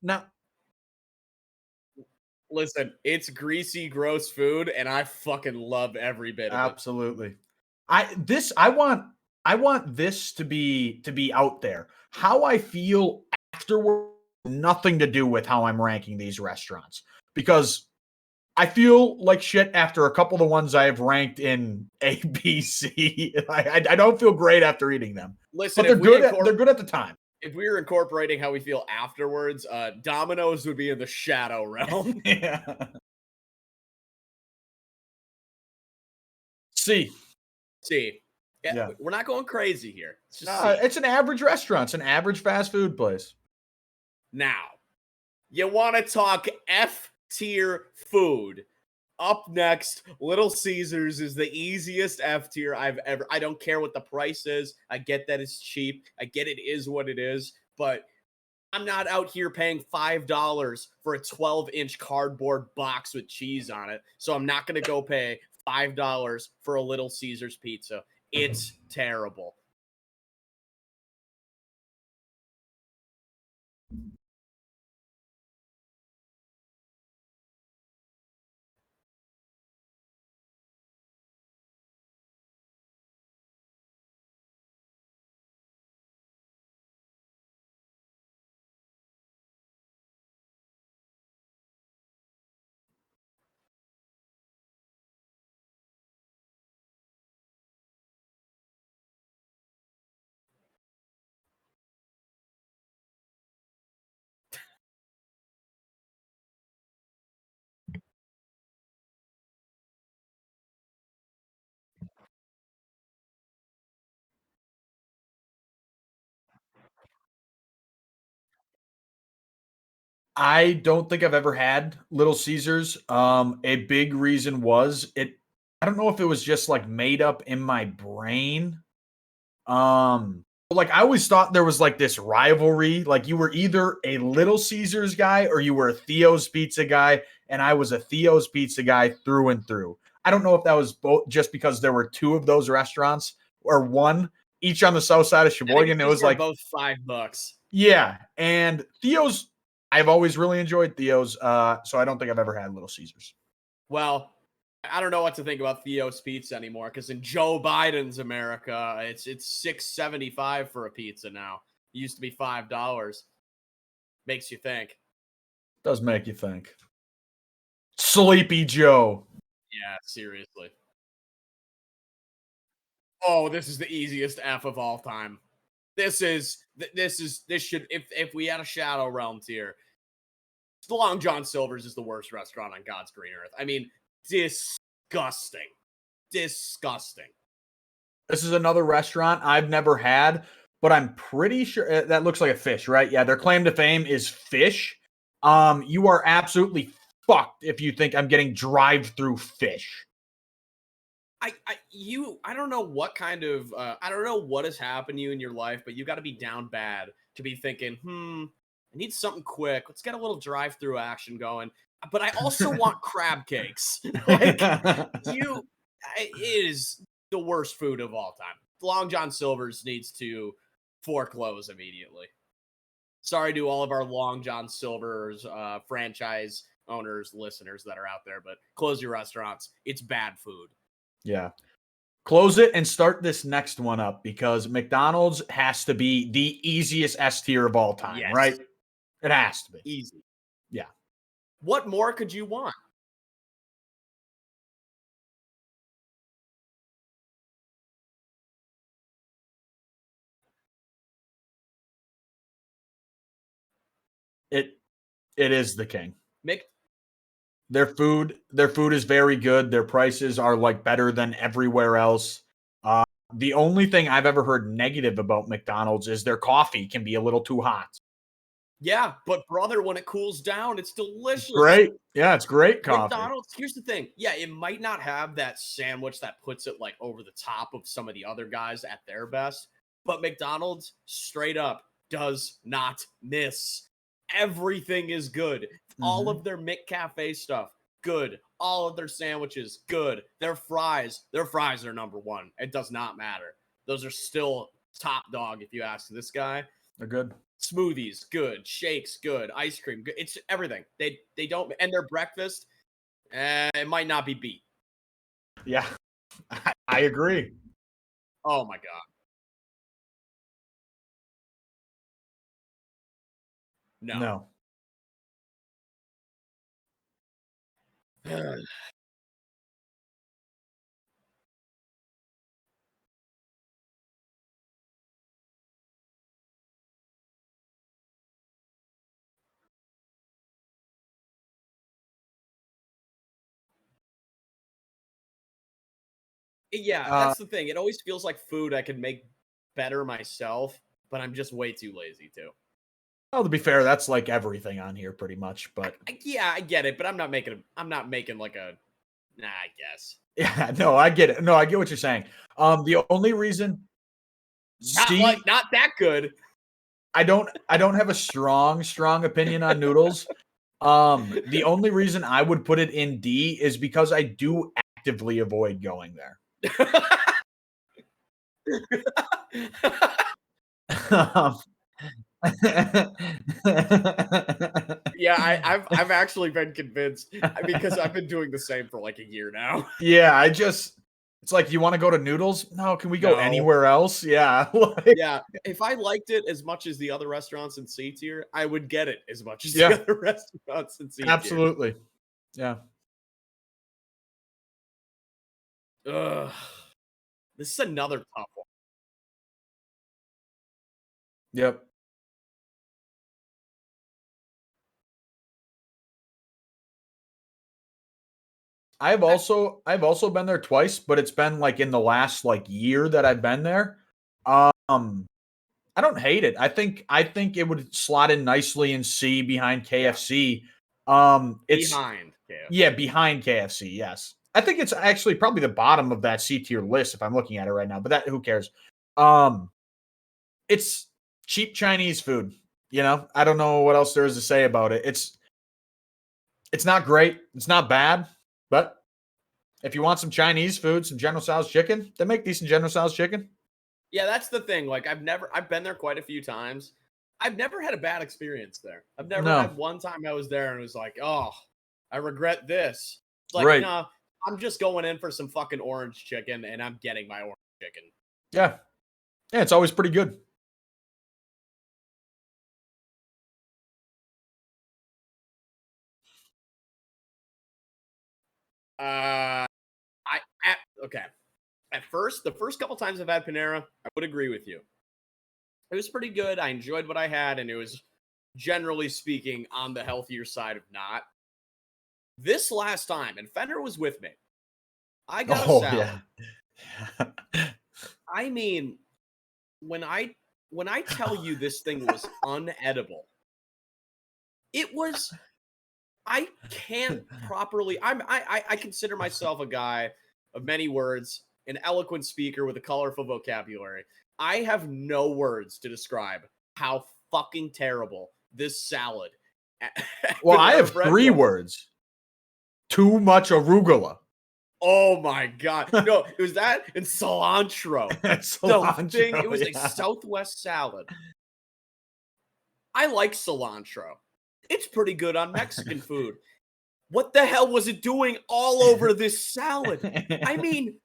Now, listen, it's greasy, gross food, and I fucking love every bit of it. absolutely. I want this to be out there. How I feel afterward, nothing to do with how I'm ranking these restaurants. Because I feel like shit after a couple of the ones I've ranked in A, B, C. I don't feel great after eating them. Listen, But they're good at the time. If we were incorporating how we feel afterwards, Dominoes would be in the shadow realm. Yeah. See. Yeah. We're not going crazy here. It's an average restaurant. It's an average fast food place. Now, you want to talk F tier food. Up next, Little Caesars is the easiest F tier I've ever. I don't care what the price is. I get that it's cheap. I get it is what it is. But I'm not out here paying $5 for a 12-inch cardboard box with cheese on it. So I'm not going to go pay $5 for a Little Caesars pizza. It's terrible. I don't think I've ever had Little Caesars. A big reason was it. I don't know if it was just like made up in my brain. Like I always thought there was like this rivalry. Like you were either a Little Caesars guy or you were a Theo's Pizza guy, and I was a Theo's Pizza guy through and through. I don't know if that was both just because there were two of those restaurants or one each on the south side of Sheboygan. It was like both $5. yeah. And Theo's, I've always really enjoyed Theo's. So I don't think I've ever had Little Caesars. Well, I don't know what to think about Theo's Pizza anymore because in Joe Biden's America, it's $6.75 for a pizza now. It used to be $5. Makes you think. Does make you think. Sleepy Joe. Yeah, seriously. Oh, this is the easiest F of all time. This should, if we had a Shadow Realm tier, Long John Silver's is the worst restaurant on God's green earth. I mean, disgusting. Disgusting. This is another restaurant I've never had, but I'm pretty sure that looks like a fish, right? Yeah, their claim to fame is fish. You are absolutely fucked if you think I'm getting drive-through fish. I don't know what kind of I don't know what has happened to you in your life, but you got to be down bad to be thinking, I need something quick. Let's get a little drive-through action going. But I also want crab cakes. Like it is the worst food of all time. Long John Silver's needs to foreclose immediately. Sorry to all of our Long John Silver's franchise owners, listeners that are out there, but close your restaurants. It's bad food. Yeah. Close it and start this next one up because McDonald's has to be the easiest S tier of all time, Yes. right? It has to be. Easy. Yeah. What more could you want? It is the king. Mick, Their food is very good. Their prices are like better than everywhere else. The only thing I've ever heard negative about McDonald's is their coffee can be a little too hot. yeah, but brother, when it cools down, it's delicious. Great. Yeah, it's great coffee. McDonald's, here's the thing. Yeah, it might not have that sandwich that puts it like over the top of some of the other guys at their best, but McDonald's straight up does not miss. Everything is good. All of their McCafe stuff, good. All of their sandwiches, good. Their fries are number one. It does not matter. Those are still top dog if you ask this guy. They're good. Smoothies, good. Shakes, good. Ice cream, good. It's everything. They don't, and their breakfast, it might not be beat. Yeah, I agree. Oh my god. No. Yeah, that's the thing. It always feels like food I could make better myself, but I'm just way too lazy to. Well, to be fair, that's like everything on here pretty much, but Yeah, I get it, but I'm not making like a I guess. yeah, no, I get it. No, I get what you're saying. The only reason Not that good. I don't have a strong opinion on noodles. The only reason I would put it in D is because I do actively avoid going there. Yeah, I've actually been convinced because I've been doing the same for like a year now. Yeah, it's like, you want to go to noodles? No, can we go No. anywhere else? Yeah. Yeah, if I liked it as much as the other restaurants in C tier, I would get it as much as Yeah. the other restaurants in C tier. Absolutely. Yeah. Ugh. This is another tough one. Yep. I've also been there twice, but it's been like in the last like year that I've been there. I don't hate it. I think it would slot in nicely in C behind KFC. It's Behind KFC. Yeah, behind KFC. Yes, I think it's actually probably the bottom of that C tier list if I'm looking at it right now. But who cares? It's cheap Chinese food. You know, I don't know what else there is to say about it. It's not great. It's not bad, but If you want some Chinese food, some General Tso's chicken, they make decent General Tso's chicken. Yeah, that's the thing. Like I've been there quite a few times. I've never had a bad experience there. I've never No. had one time I was there and it was like, oh, I regret this. It's like, Right. no, I'm just going in for some fucking orange chicken and I'm getting my orange chicken. Yeah. Yeah, it's always pretty good. Okay. At first, the first couple times I've had Panera, I would agree with you. It was pretty good. I enjoyed what I had, and it was generally speaking on the healthier side of not. This last time, and Fender was with me. I got a salad. Yeah. I mean, when I tell you this thing was unedible, it was. I can't properly. I consider myself a guy of many words, an eloquent speaker with a colorful vocabulary. I have no words to describe how fucking terrible this salad. Well, I have 3 words. Too much arugula. Oh my god! No, it was that and cilantro. Cilantro, the thing, it was a Southwest salad. I like cilantro. It's pretty good on Mexican food. What the hell was it doing all over this salad? I mean,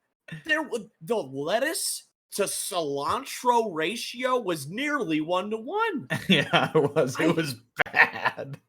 the lettuce to cilantro ratio was nearly 1-to-1. Yeah, it was. It was bad.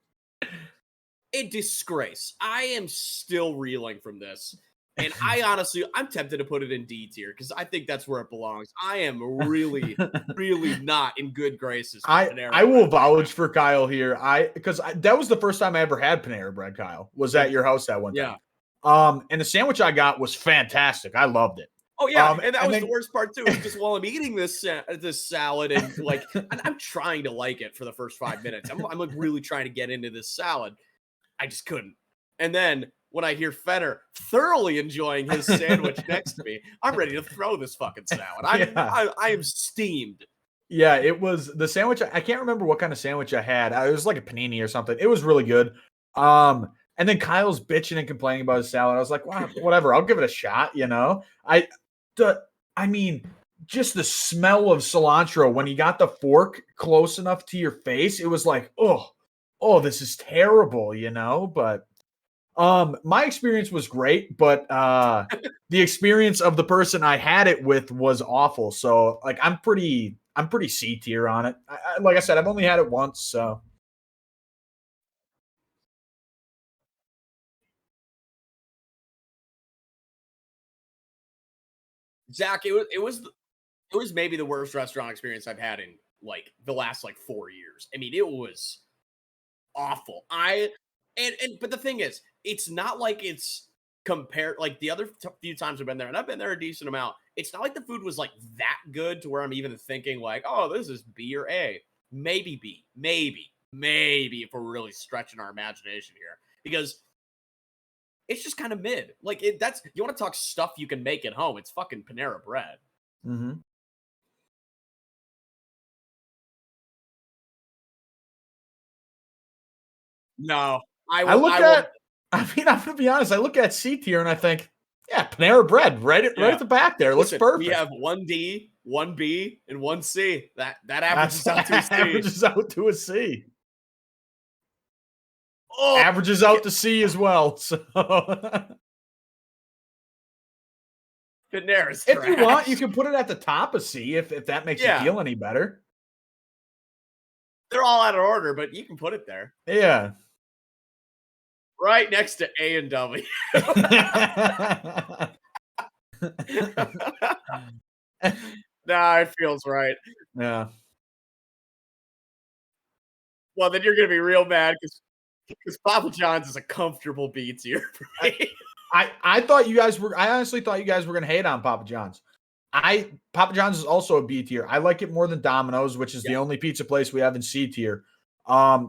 A disgrace. I am still reeling from this. And I'm tempted to put it in D tier because I think that's where it belongs. I am really, really not in good graces. I will vouch for Kyle here. Because that was the first time I ever had Panera Bread, Kyle, was at your house that one time. Yeah. And the sandwich I got was fantastic. I loved it. Oh yeah, and that was the worst part too. Is just while I'm eating this salad and like I'm trying to like it for the first 5 minutes. I'm like really trying to get into this salad. I just couldn't. And then when I hear Fenner thoroughly enjoying his sandwich next to me, I'm ready to throw this fucking salad. I am steamed. Yeah, it was the sandwich. I can't remember what kind of sandwich I had. It was like a panini or something. It was really good. And then Kyle's bitching and complaining about his salad. I was like, wow, whatever. I'll give it a shot. You know, I mean, just the smell of cilantro when you got the fork close enough to your face, it was like, oh, this is terrible. You know, but. My experience was great, but the experience of the person I had it with was awful. So like I'm pretty C tier on it. Like I said, I've only had it once, so Zach, it was maybe the worst restaurant experience I've had in like the last 4 years. I mean, it was awful. But the thing is, it's not like it's compared like the other few times I've been there, and I've been there a decent amount. It's not like the food was like that good to where I'm even thinking like, oh, this is B or A. Maybe B, maybe if we're really stretching our imagination here, because it's just kind of mid. Like that's you want to talk stuff you can make at home. It's fucking Panera Bread. mm-hmm. No, I mean, I'm gonna be honest. I look at C tier and I think, yeah, Panera Bread, right at the back there. Looks perfect. We have 1D, 1B, and 1C. That averages out to a C. Averages out to a C. Oh, averages out to C as well. So Panera's if you want, you can put it at the top of C if that makes you feel any better. They're all out of order, but you can put it there. Yeah. Right next to A and W. Nah, it feels right. Yeah. Well, then you're gonna be real mad because Papa John's is a comfortable B tier for me. I honestly thought you guys were gonna hate on Papa John's. Papa John's is also a B tier. I like it more than Domino's, which is the only pizza place we have in C tier.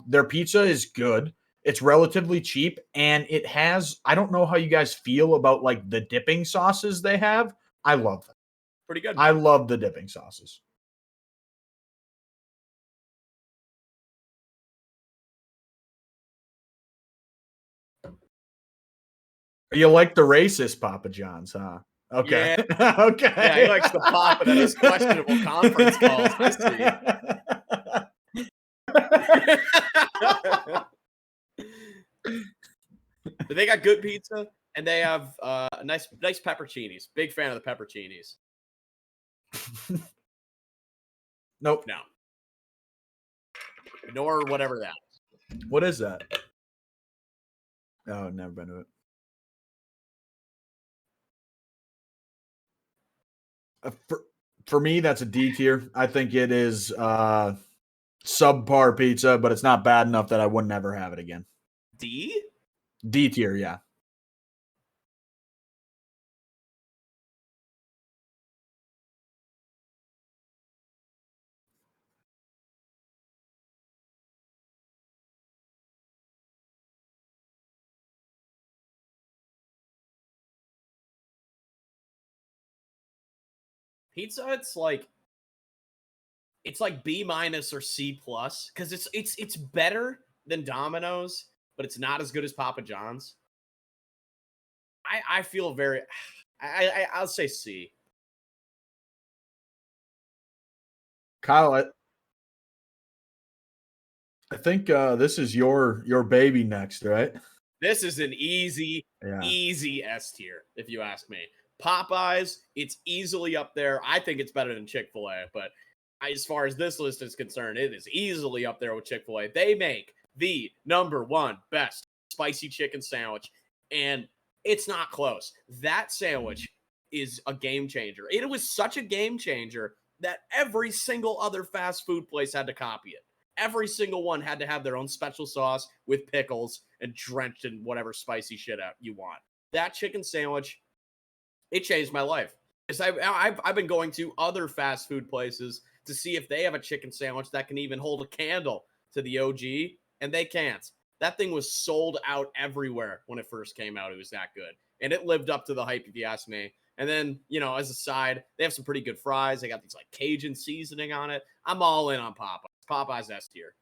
Their pizza is good. It's relatively cheap, and it has. I don't know how you guys feel about like the dipping sauces they have. I love them. Pretty good. I love the dipping sauces. You like the racist Papa John's, huh? Okay. Yeah. Okay. Yeah, he likes the pop and his questionable conference calls. I see. But they got good pizza and they have nice pepperoncinis. Big fan of the pepperoncinis. Nope. No. Nor whatever that is. What is that? Oh, never been to it. For me, that's a D tier. I think it is subpar pizza, but it's not bad enough that I would never have it again. D? D tier, yeah. Pizza, it's like B minus or C plus because it's better than Domino's, but it's not as good as Papa John's. I feel very I'll say C. Kyle, I think this is your baby next, right? This is an easy S tier, if you ask me. Popeyes, it's easily up there. I think it's better than Chick-fil-A, but as far as this list is concerned, it is easily up there with Chick-fil-A. They make the #1 best spicy chicken sandwich, and it's not close. That sandwich is a game changer. It was such a game changer that every single other fast food place had to copy it. Every single one had to have their own special sauce with pickles and drenched in whatever spicy shit out you want. That chicken sandwich, it changed my life. Because I've been going to other fast food places to see if they have a chicken sandwich that can even hold a candle to the OG, and they can't. That thing was sold out everywhere when it first came out. It was that good. And it lived up to the hype, if you ask me. And then, as a side, they have some pretty good fries. They got these like Cajun seasoning on it. I'm all in on Popeyes. Popeyes S tier.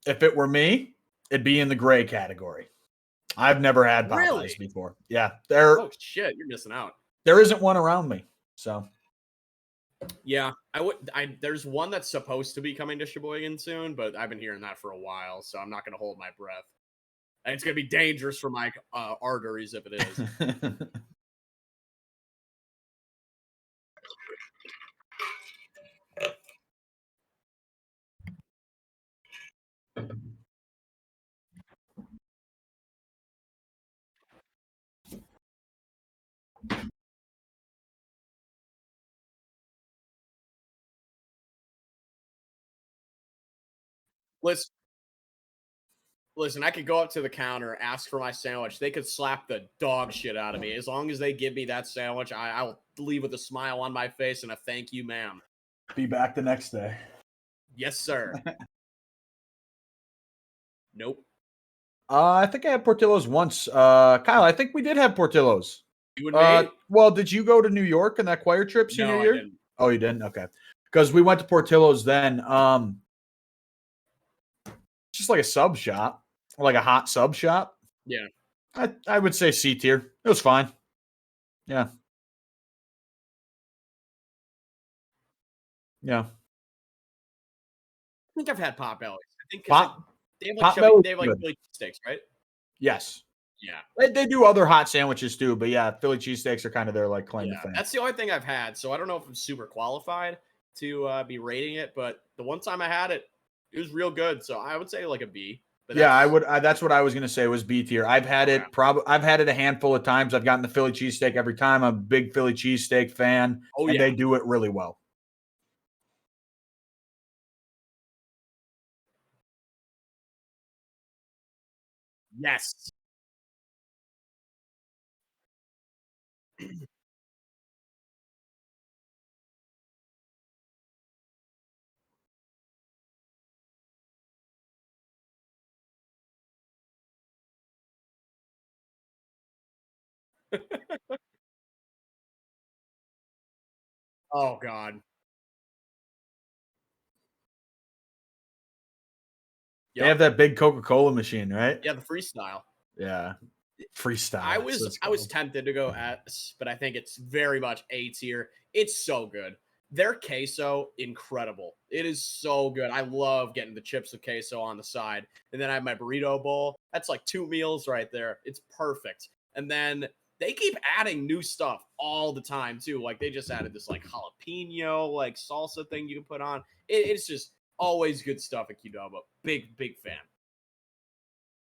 If it were me, it'd be in the gray category. I've never had Popeyes Really? before. Yeah, Oh shit, you're missing out. there isn't one around me. So yeah, there's one that's supposed to be coming to Sheboygan soon, but I've been hearing that for a while, so I'm not gonna hold my breath. And it's gonna be dangerous for my arteries if it is. Listen, I could go up to the counter, ask for my sandwich. They could slap the dog shit out of me. As long as they give me that sandwich, I will leave with a smile on my face and a thank you, ma'am. be back the next day. Yes, sir. Nope. I think I had Portillo's once. Kyle, I think we did have Portillo's. You and me? Well, did you go to New York in that choir trip senior year? I didn't. Oh, you didn't? Okay. Because we went to Portillo's then. Just like a sub shop, like a hot sub shop. Yeah. I would say C tier. It was fine. Yeah. Yeah. I think I've had Pot Bellies. I think they have like Philly cheesesteaks, right? Yes. Yeah. They do other hot sandwiches too, but yeah, Philly cheesesteaks are kind of their like claim to fame. That's the only thing I've had, so I don't know if I'm super qualified to be rating it, but the one time I had it, it was real good. So I would say like a B. But yeah, I would. That's what I was going to say was B tier. I've had it. I've had it a handful of times. I've gotten the Philly cheesesteak every time. I'm a big Philly cheesesteak fan, and they do it really well. Yes. Oh God. They have that big Coca-Cola machine, right? Yeah, the freestyle. Yeah. Freestyle. I was tempted to go S, but I think it's very much A tier. It's so good. Their queso, incredible. It is so good. I love getting the chips with queso on the side. And then I have my burrito bowl. That's like 2 meals right there. It's perfect. And then they keep adding new stuff all the time too. Like they just added this like jalapeno like salsa thing you can put on. It's just always good stuff at Qdoba. Big fan.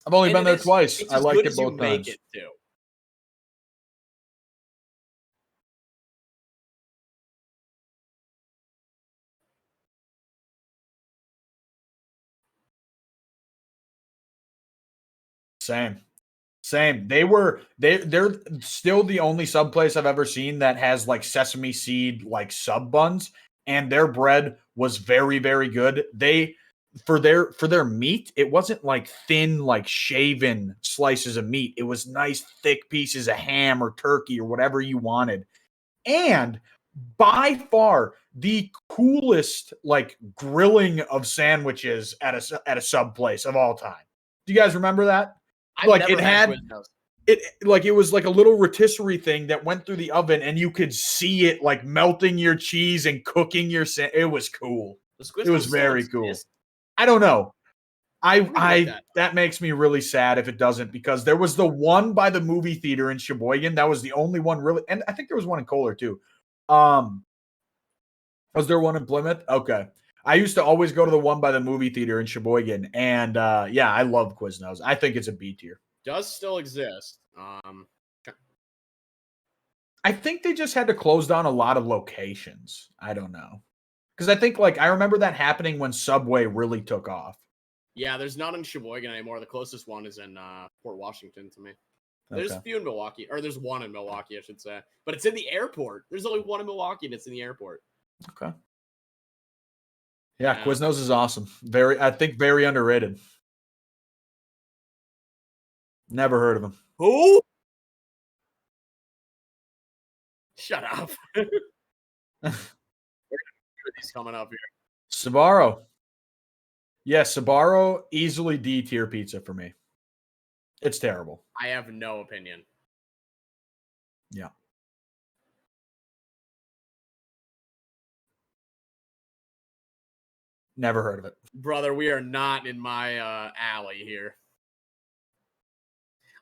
I've only been there twice. It's I as liked good it as you both make times. it too. Same. They're still the only sub place I've ever seen that has like sesame seed like sub buns, and their bread was very, very good. They for their meat, it wasn't like thin, like shaven slices of meat. It was nice, thick pieces of ham or turkey or whatever you wanted. And by far the coolest like grilling of sandwiches at a sub place of all time. Do you guys remember that? Like it had it was like a little rotisserie thing that went through the oven and you could see it like melting your cheese and cooking your it was cool. It was very cool. I don't know. That makes me really sad if it doesn't, because there was the one by the movie theater in Sheboygan. That was the only one really, and I think there was one in Kohler too. Was there one in Plymouth? Okay. I used to always go to the one by the movie theater in Sheboygan, and yeah, I love Quiznos. I think it's a B tier. Does still exist. I think they just had to close down a lot of locations. I don't know, because I think like I remember that happening when Subway really took off. Yeah, there's none in Sheboygan anymore. The closest one is in Port Washington to me. There's a few in Milwaukee, or there's one in Milwaukee, I should say. But it's in the airport. There's only one in Milwaukee, and it's in the airport. Okay. Yeah, Quiznos is awesome. I think very underrated. Never heard of him. Who? Shut up. He's coming up here. Sbarro. Yeah, Sbarro, easily D tier pizza for me. It's terrible. I have no opinion. Yeah. Never heard of it. Brother, we are not in my alley here.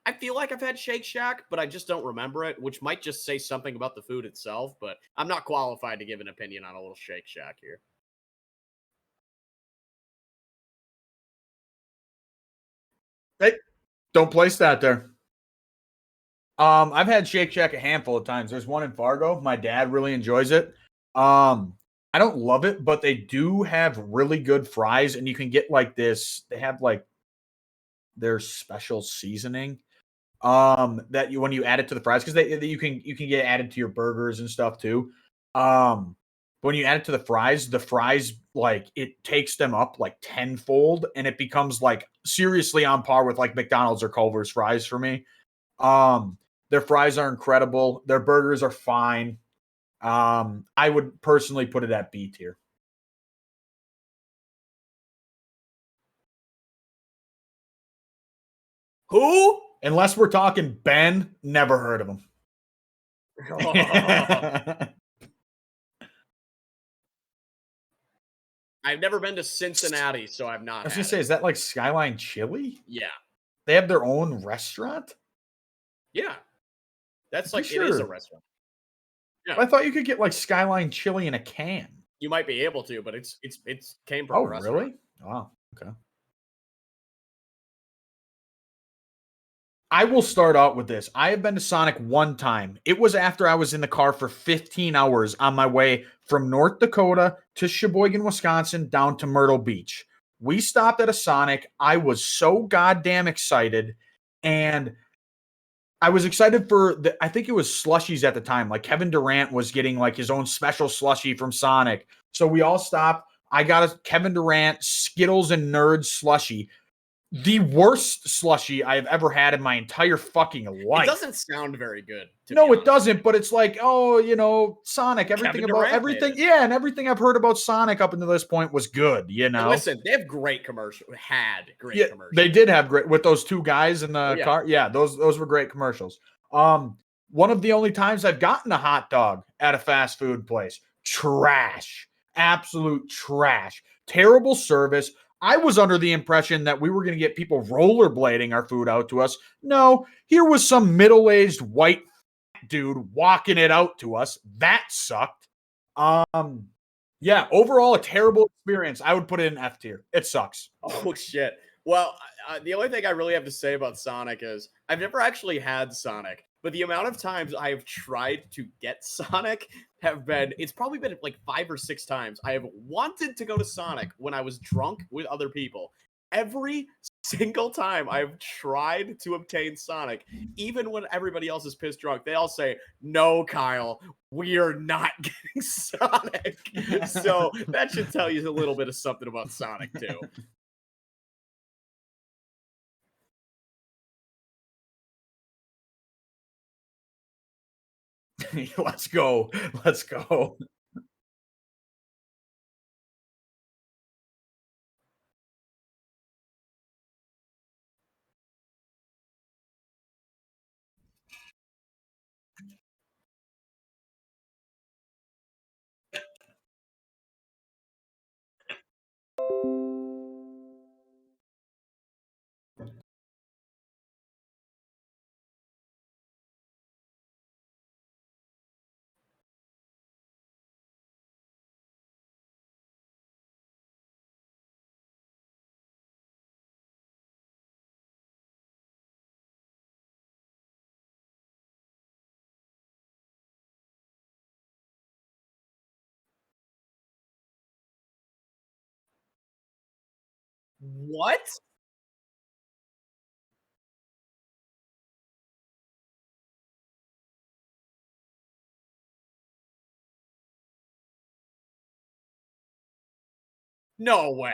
I feel like I've had Shake Shack, but I just don't remember it, which might just say something about the food itself, but I'm not qualified to give an opinion on a little Shake Shack here. Hey, don't place that there. I've had Shake Shack a handful of times. There's one in Fargo. My dad really enjoys it. I don't love it, but they do have really good fries, and you can get like this. They have like their special seasoning. That you when you add it to the fries, because you can get added to your burgers and stuff too. When you add it to the fries like it takes them up like tenfold, and it becomes like seriously on par with like McDonald's or Culver's fries for me. Their fries are incredible. Their burgers are fine. I would personally put it at B tier. Who? Unless we're talking Ben, never heard of him. I've never been to Cincinnati, so I've not. I was gonna say, is that like Skyline Chili? Yeah. They have their own restaurant? Yeah. That's like, it is a restaurant. Yeah. I thought you could get like Skyline Chili in a can. You might be able to, but it's came from a restaurant. Really? Wow. Okay. I will start out with this. I have been to Sonic one time. It was after I was in the car for 15 hours on my way from North Dakota to Sheboygan, Wisconsin, down to Myrtle Beach. We stopped at a Sonic. I was so goddamn excited. And I was excited for I think it was slushies at the time. Like Kevin Durant was getting like his own special slushie from Sonic. So we all stopped. I got a Kevin Durant Skittles and Nerds slushie. the worst slushy I have ever had in my entire fucking life. It doesn't sound very good. No, it doesn't. But it's like, Sonic. Everything Kevin about Durant everything. made it. Yeah, and everything I've heard about Sonic up until this point was good. And listen, they have great commercials. Commercials. They did have great with those two guys in the car. Yeah, those were great commercials. One of the only times I've gotten a hot dog at a fast food place. Trash. Absolute trash. Terrible service. I was under the impression that we were going to get people rollerblading our food out to us. No, here was some middle-aged white dude walking it out to us. That sucked. Yeah, overall a terrible experience. I would put it in F tier. It sucks. Oh shit. Well, the only thing I really have to say about Sonic is I've never actually had Sonic, but the amount of times I have tried to get Sonic it's probably been like 5 or 6 times. I have wanted to go to Sonic when I was drunk with other people. Every single time I've tried to obtain Sonic, even when everybody else is pissed drunk, they all say, "No, Kyle, we are not getting Sonic." So that should tell you a little bit of something about Sonic too. Let's go. Let's go. What? No way.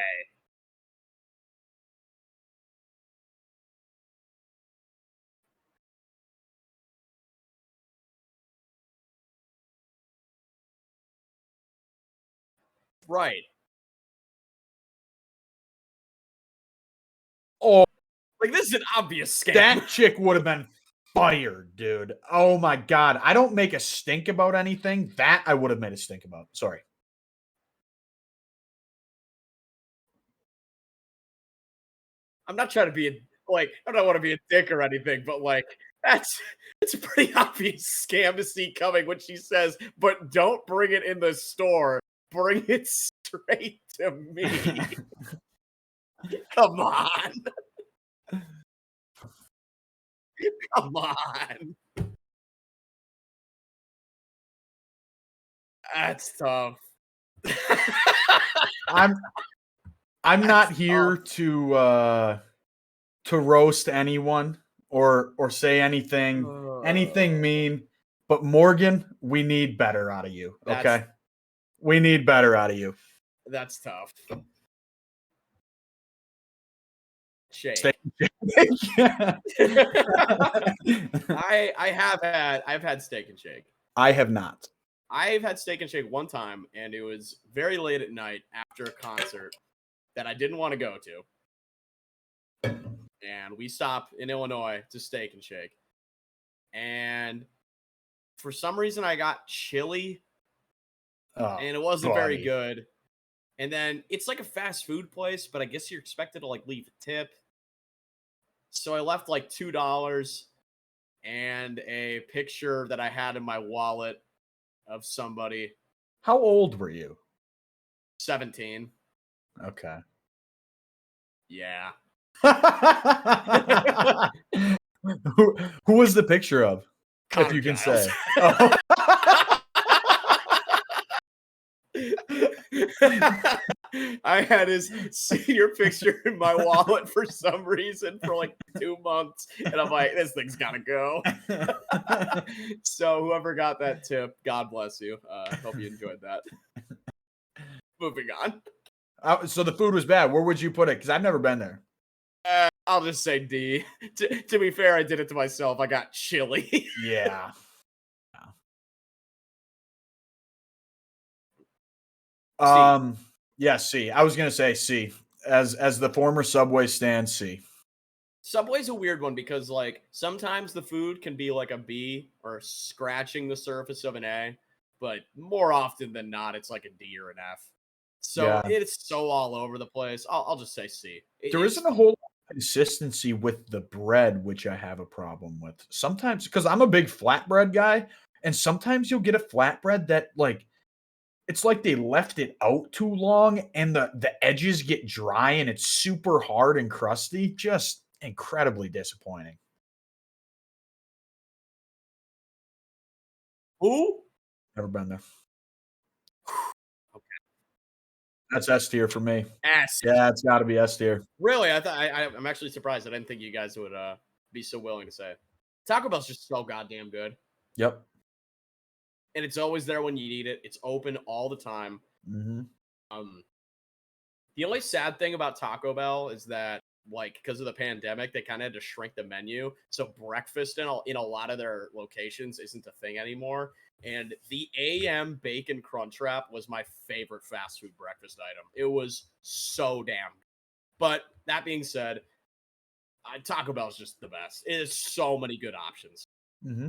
Right. Oh, Like, this is an obvious scam. that chick would have been fired, dude. Oh my God. I don't make a stink about anything. That I would have made a stink about. Sorry. I'm not trying to be I don't want to be a dick or anything, but it's a pretty obvious scam to see coming when she says, "But don't bring it in the store. Bring it straight to me." Come on. Come on. That's tough. I'm not here to roast anyone or say anything mean, but Morgan, we need better out of you. Okay? We need better out of you. That's tough. Shake. Yeah. I've had Steak and Shake. I have not. I've had Steak and Shake one time, and it was very late at night after a concert that I didn't want to go to. And we stopped in Illinois to Steak and Shake. And for some reason, I got chili, and it wasn't very good. And then it's like a fast food place, but I guess you're expected to leave a tip. So I left $2 and a picture that I had in my wallet of somebody. How old were you? 17. Okay. Yeah. Who was the picture of? Connor if you can Giles. say. Oh. I had his senior picture in my wallet for some reason for 2 months, and I'm like, this thing's gotta go. So whoever got that tip, God bless you. Hope you enjoyed that. Moving on. So the food was bad. Where would you put it? Because I've never been there. I'll just say D. To be fair, I did it to myself. I got chili. Yeah. Yeah, C. I was gonna say C. As the former Subway stand, C. Subway's a weird one because like sometimes the food can be like a B or scratching the surface of an A, but more often than not, it's like a D or an F. So Yeah. it's so all over the place. I'll just say C. There It's isn't a whole lot of consistency with the bread, which I have a problem with. Sometimes, because I'm a big flatbread guy, and sometimes you'll get a flatbread that like it's like they left it out too long and the edges get dry and it's super hard and crusty. Just incredibly disappointing. who? Never been there. That's S tier for me. S. Yeah, it's got to be S tier. Really? I'm actually surprised. I didn't think you guys would be so willing to say it. Taco Bell's just so goddamn good, Yep. and it's always there when you need it. It's open all the time. Hmm. Um, the only sad thing about Taco Bell is that, like, because of the pandemic, they kind of had to shrink the menu. So breakfast in a lot of their locations isn't a thing anymore. And the AM Bacon Crunch Wrap was my favorite fast food breakfast item. It was so damn. But that being said, Taco Bell is just the best. It has so many good options. Hmm.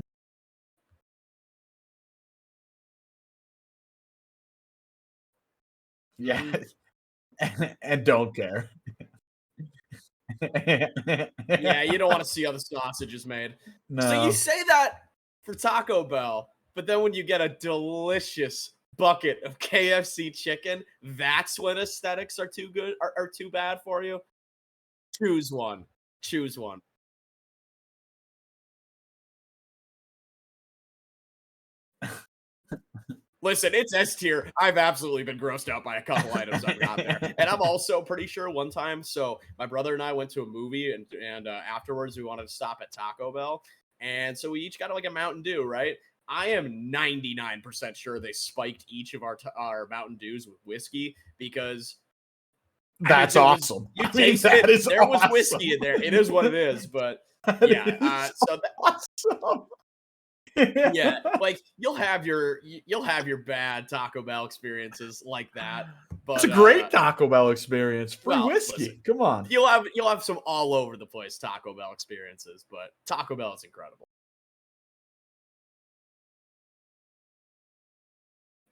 Yeah. And don't care. Yeah, you don't want to see how the sausage is made. So you No. say that for Taco Bell, but then when you get a delicious bucket of KFC chicken, that's when aesthetics are too good are too bad for you. Choose one. Choose one. Listen, it's S tier. I've absolutely been grossed out by a couple items I've got there, and I'm also pretty sure one time. So my brother and I went to a movie, and afterwards we wanted to stop at Taco Bell, and so we each got like a Mountain Dew, right? I am 99% sure they spiked each of our Mountain Dews with whiskey because That's awesome. You I mean, taste that it. is There was awesome. whiskey in there. It is what it is, but That yeah. is So awesome. yeah, like you'll have your bad Taco Bell experiences like that, It's but a great Taco Bell experience. Free well, whiskey. listen, Come on. you'll have some all over the place Taco Bell experiences, but Taco Bell is incredible.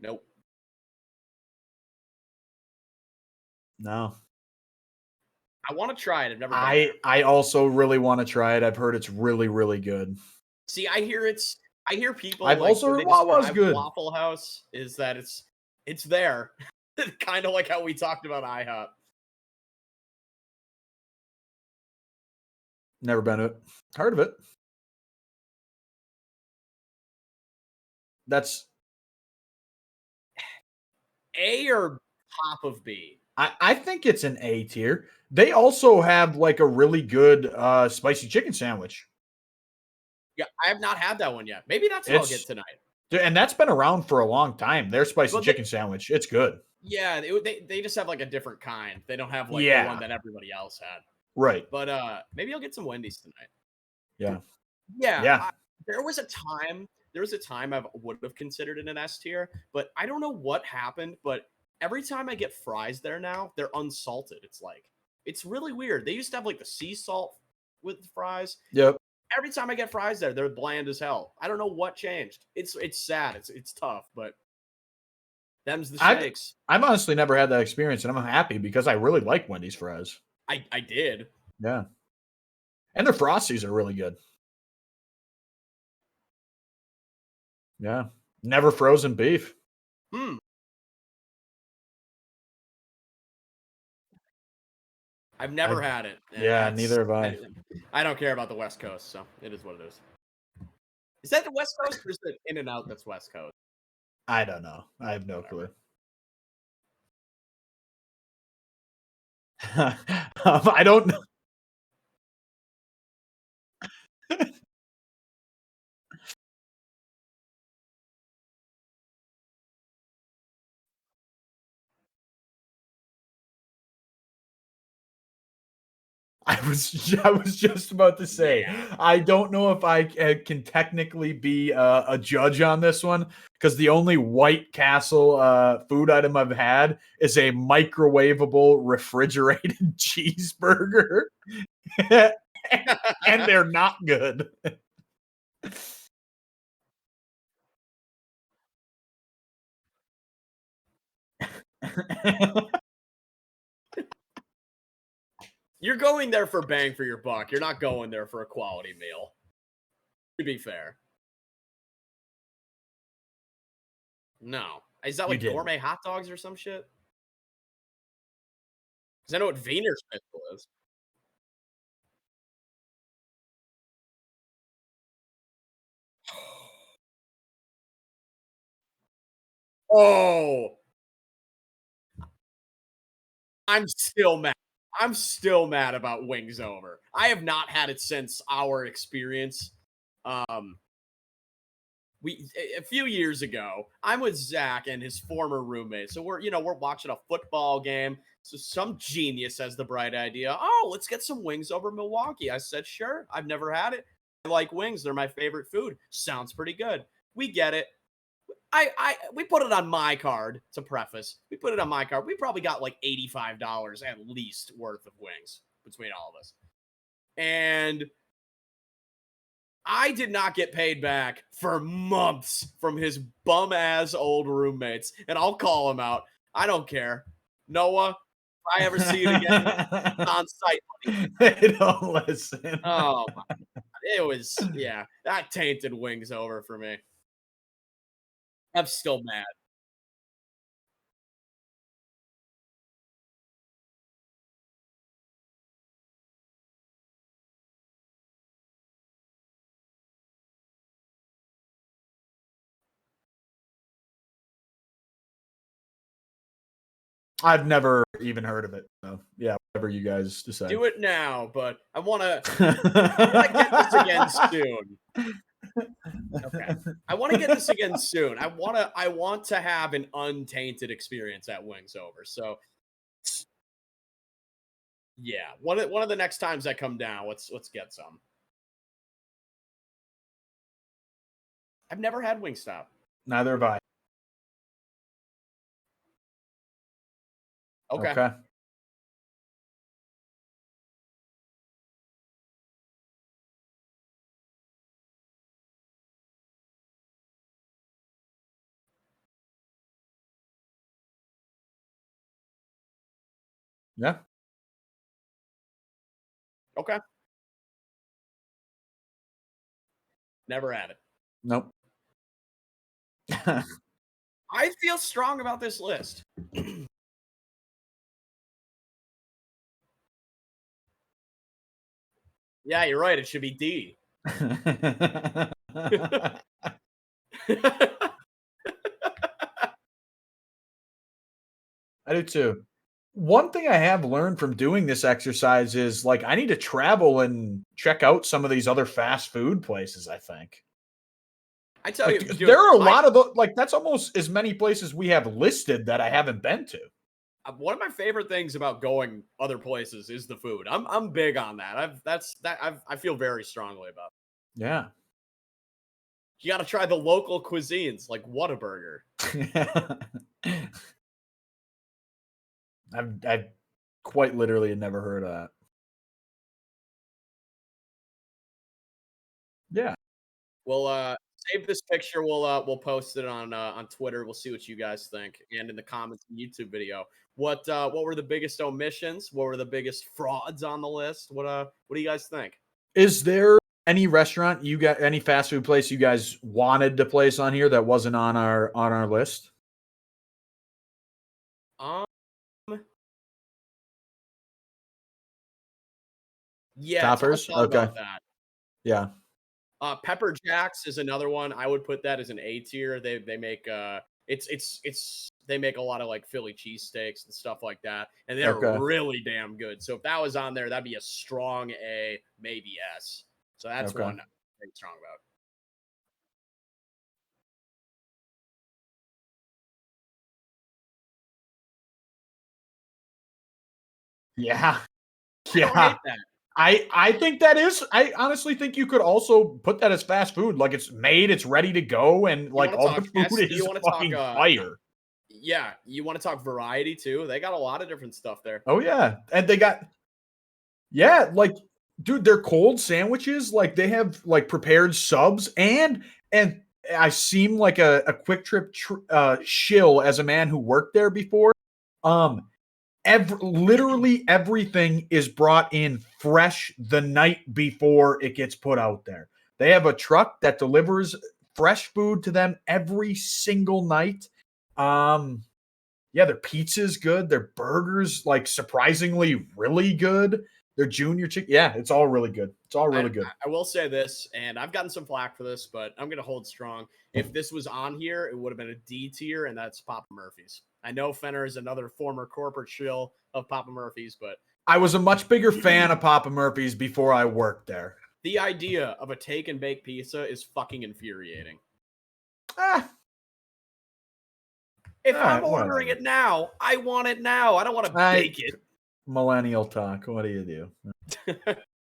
Nope. No. I want to try it. I've never been there. I also really want to try it. I've heard it's really, really good. See, I hear people I've like also when heard they Wawa's describe good. Waffle House is that it's there. Kind of like how we talked about IHOP. Never been to it. Heard of it. That's A or top of B? I think it's an A tier. They also have like a really good spicy chicken sandwich. Yeah, I have not had that one yet. Maybe that's what I'll get It's tonight. and that's been around for a long time. Their spicy Well, chicken sandwich. It's good. yeah, they just have like a different kind. They don't have like the Yeah. one that everybody else had. Right. But maybe I'll get some Wendy's tonight. Yeah. Yeah, Yeah. there was a time I would have considered it an S tier, but I don't know what happened. But every time I get fries there now, they're unsalted. It's really weird. They used to have like the sea salt with the fries. Yep. Every time I get fries there, they're bland as hell. I don't know what changed. It's sad. It's tough, but them's the shakes. I've honestly never had that experience, and I'm happy because I really like Wendy's fries. I did. Yeah. And their Frosties are really good. Yeah. Never frozen beef. Hmm. I've never had it. and Yeah, that's- neither have I. I don't care about the West Coast, so it is what it is. Is that the West Coast or is it In and Out that's West Coast? I don't know. I have no clue. I don't know. I was just about to say, Yeah. I don't know if I can technically be a judge on this one because the only White Castle food item I've had is a microwavable refrigerated cheeseburger, and they're not good. You're going there for bang for your buck. You're not going there for a quality meal. To be fair. No. Is that You like didn't. gourmet hot dogs or some shit? Because I know what Wiener Schnitzel is. Oh, I'm still mad. I'm still mad about Wings Over. I have not had it since our experience. Um, a few years ago, I'm with Zach and his former roommate. So we're watching a football game. So some genius has the bright idea. Oh, let's get some wings over Milwaukee. I said, sure. I've never had it. I like wings. They're my favorite food. Sounds pretty good. We get it. We put it on my card to preface. We put it on my card. We probably got like $85 at least worth of wings between all of us. And I did not get paid back for months from his bum ass old roommates. And I'll call him out. I don't care. Noah, if I ever see it again, on site money. They don't listen. Oh, it was, yeah, that tainted Wings Over for me. I'm still mad. I've never even heard of it. So yeah, whatever you guys decide. Do it now, but I want to get this again soon. Okay. I want to get this again soon. I want to have an untainted experience at Wings Over. So yeah, one of the next times I come down, let's get some. I've never had Wingstop. Neither have I. Okay. Okay. Yeah. Okay. Never had it. Nope. I feel strong about this list. Yeah, you're right. It should be D. I do too. One thing I have learned from doing this exercise is like I need to travel and check out some of these other fast food places, I think. I tell Like you, dude, there are a lot of like that's almost as many places we have listed that I haven't been to. One of my favorite things about going other places is the food. I'm big on that. I feel very strongly about it. Yeah. You got to try the local cuisines like Whataburger. I've quite literally had never heard of that. Yeah. We'll save this picture. We'll post it on Twitter. We'll see what you guys think, and in the comments of the YouTube video. What were the biggest omissions? What were the biggest frauds on the list? What do you guys think? Is there any restaurant you got any fast food place you guys wanted to place on here that wasn't on our list? Um, yeah, Toppers? thought Okay. about that. Yeah. Pepper Jacks is another one. I would put that as an A tier. They make they make a lot of like Philly cheesesteaks and stuff like that, and they're Okay. really damn good. So if that was on there, that'd be a strong A, maybe S. So that's Okay. one I'm very strong about. Yeah. I don't Yeah. hate that. I think that is. I honestly think you could also put that as fast food. Like it's made, it's ready to go, and like all the food is fucking fire. Yeah, you want to talk variety too? They got a lot of different stuff there. Oh yeah, and they got like dude, their cold sandwiches, like they have like prepared subs, and I seem like a quick trip shill as a man who worked there before. Literally everything is brought in fresh the night before it gets put out there. They have a truck that delivers fresh food to them every single night. Yeah, their pizza's good. Their burgers, like surprisingly really good. Their junior chicken, yeah, it's all really good. It's all really good. I will say this, and I've gotten some flack for this, but I'm going to hold strong. If this was on here, it would have been a D tier, and that's Papa Murphy's. I know Fenner is another former corporate shill of Papa Murphy's, but I was a much bigger fan of Papa Murphy's before I worked there. The idea of a take and bake pizza is fucking infuriating. If I'm ordering it now, I want it now. I don't want to bake it. Millennial talk. What do you do?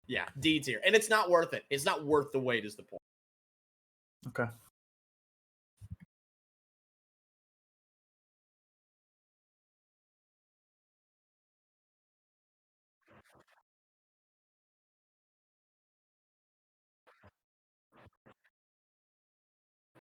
Yeah, D tier. And it's not worth it. It's not worth the wait is the point. Okay.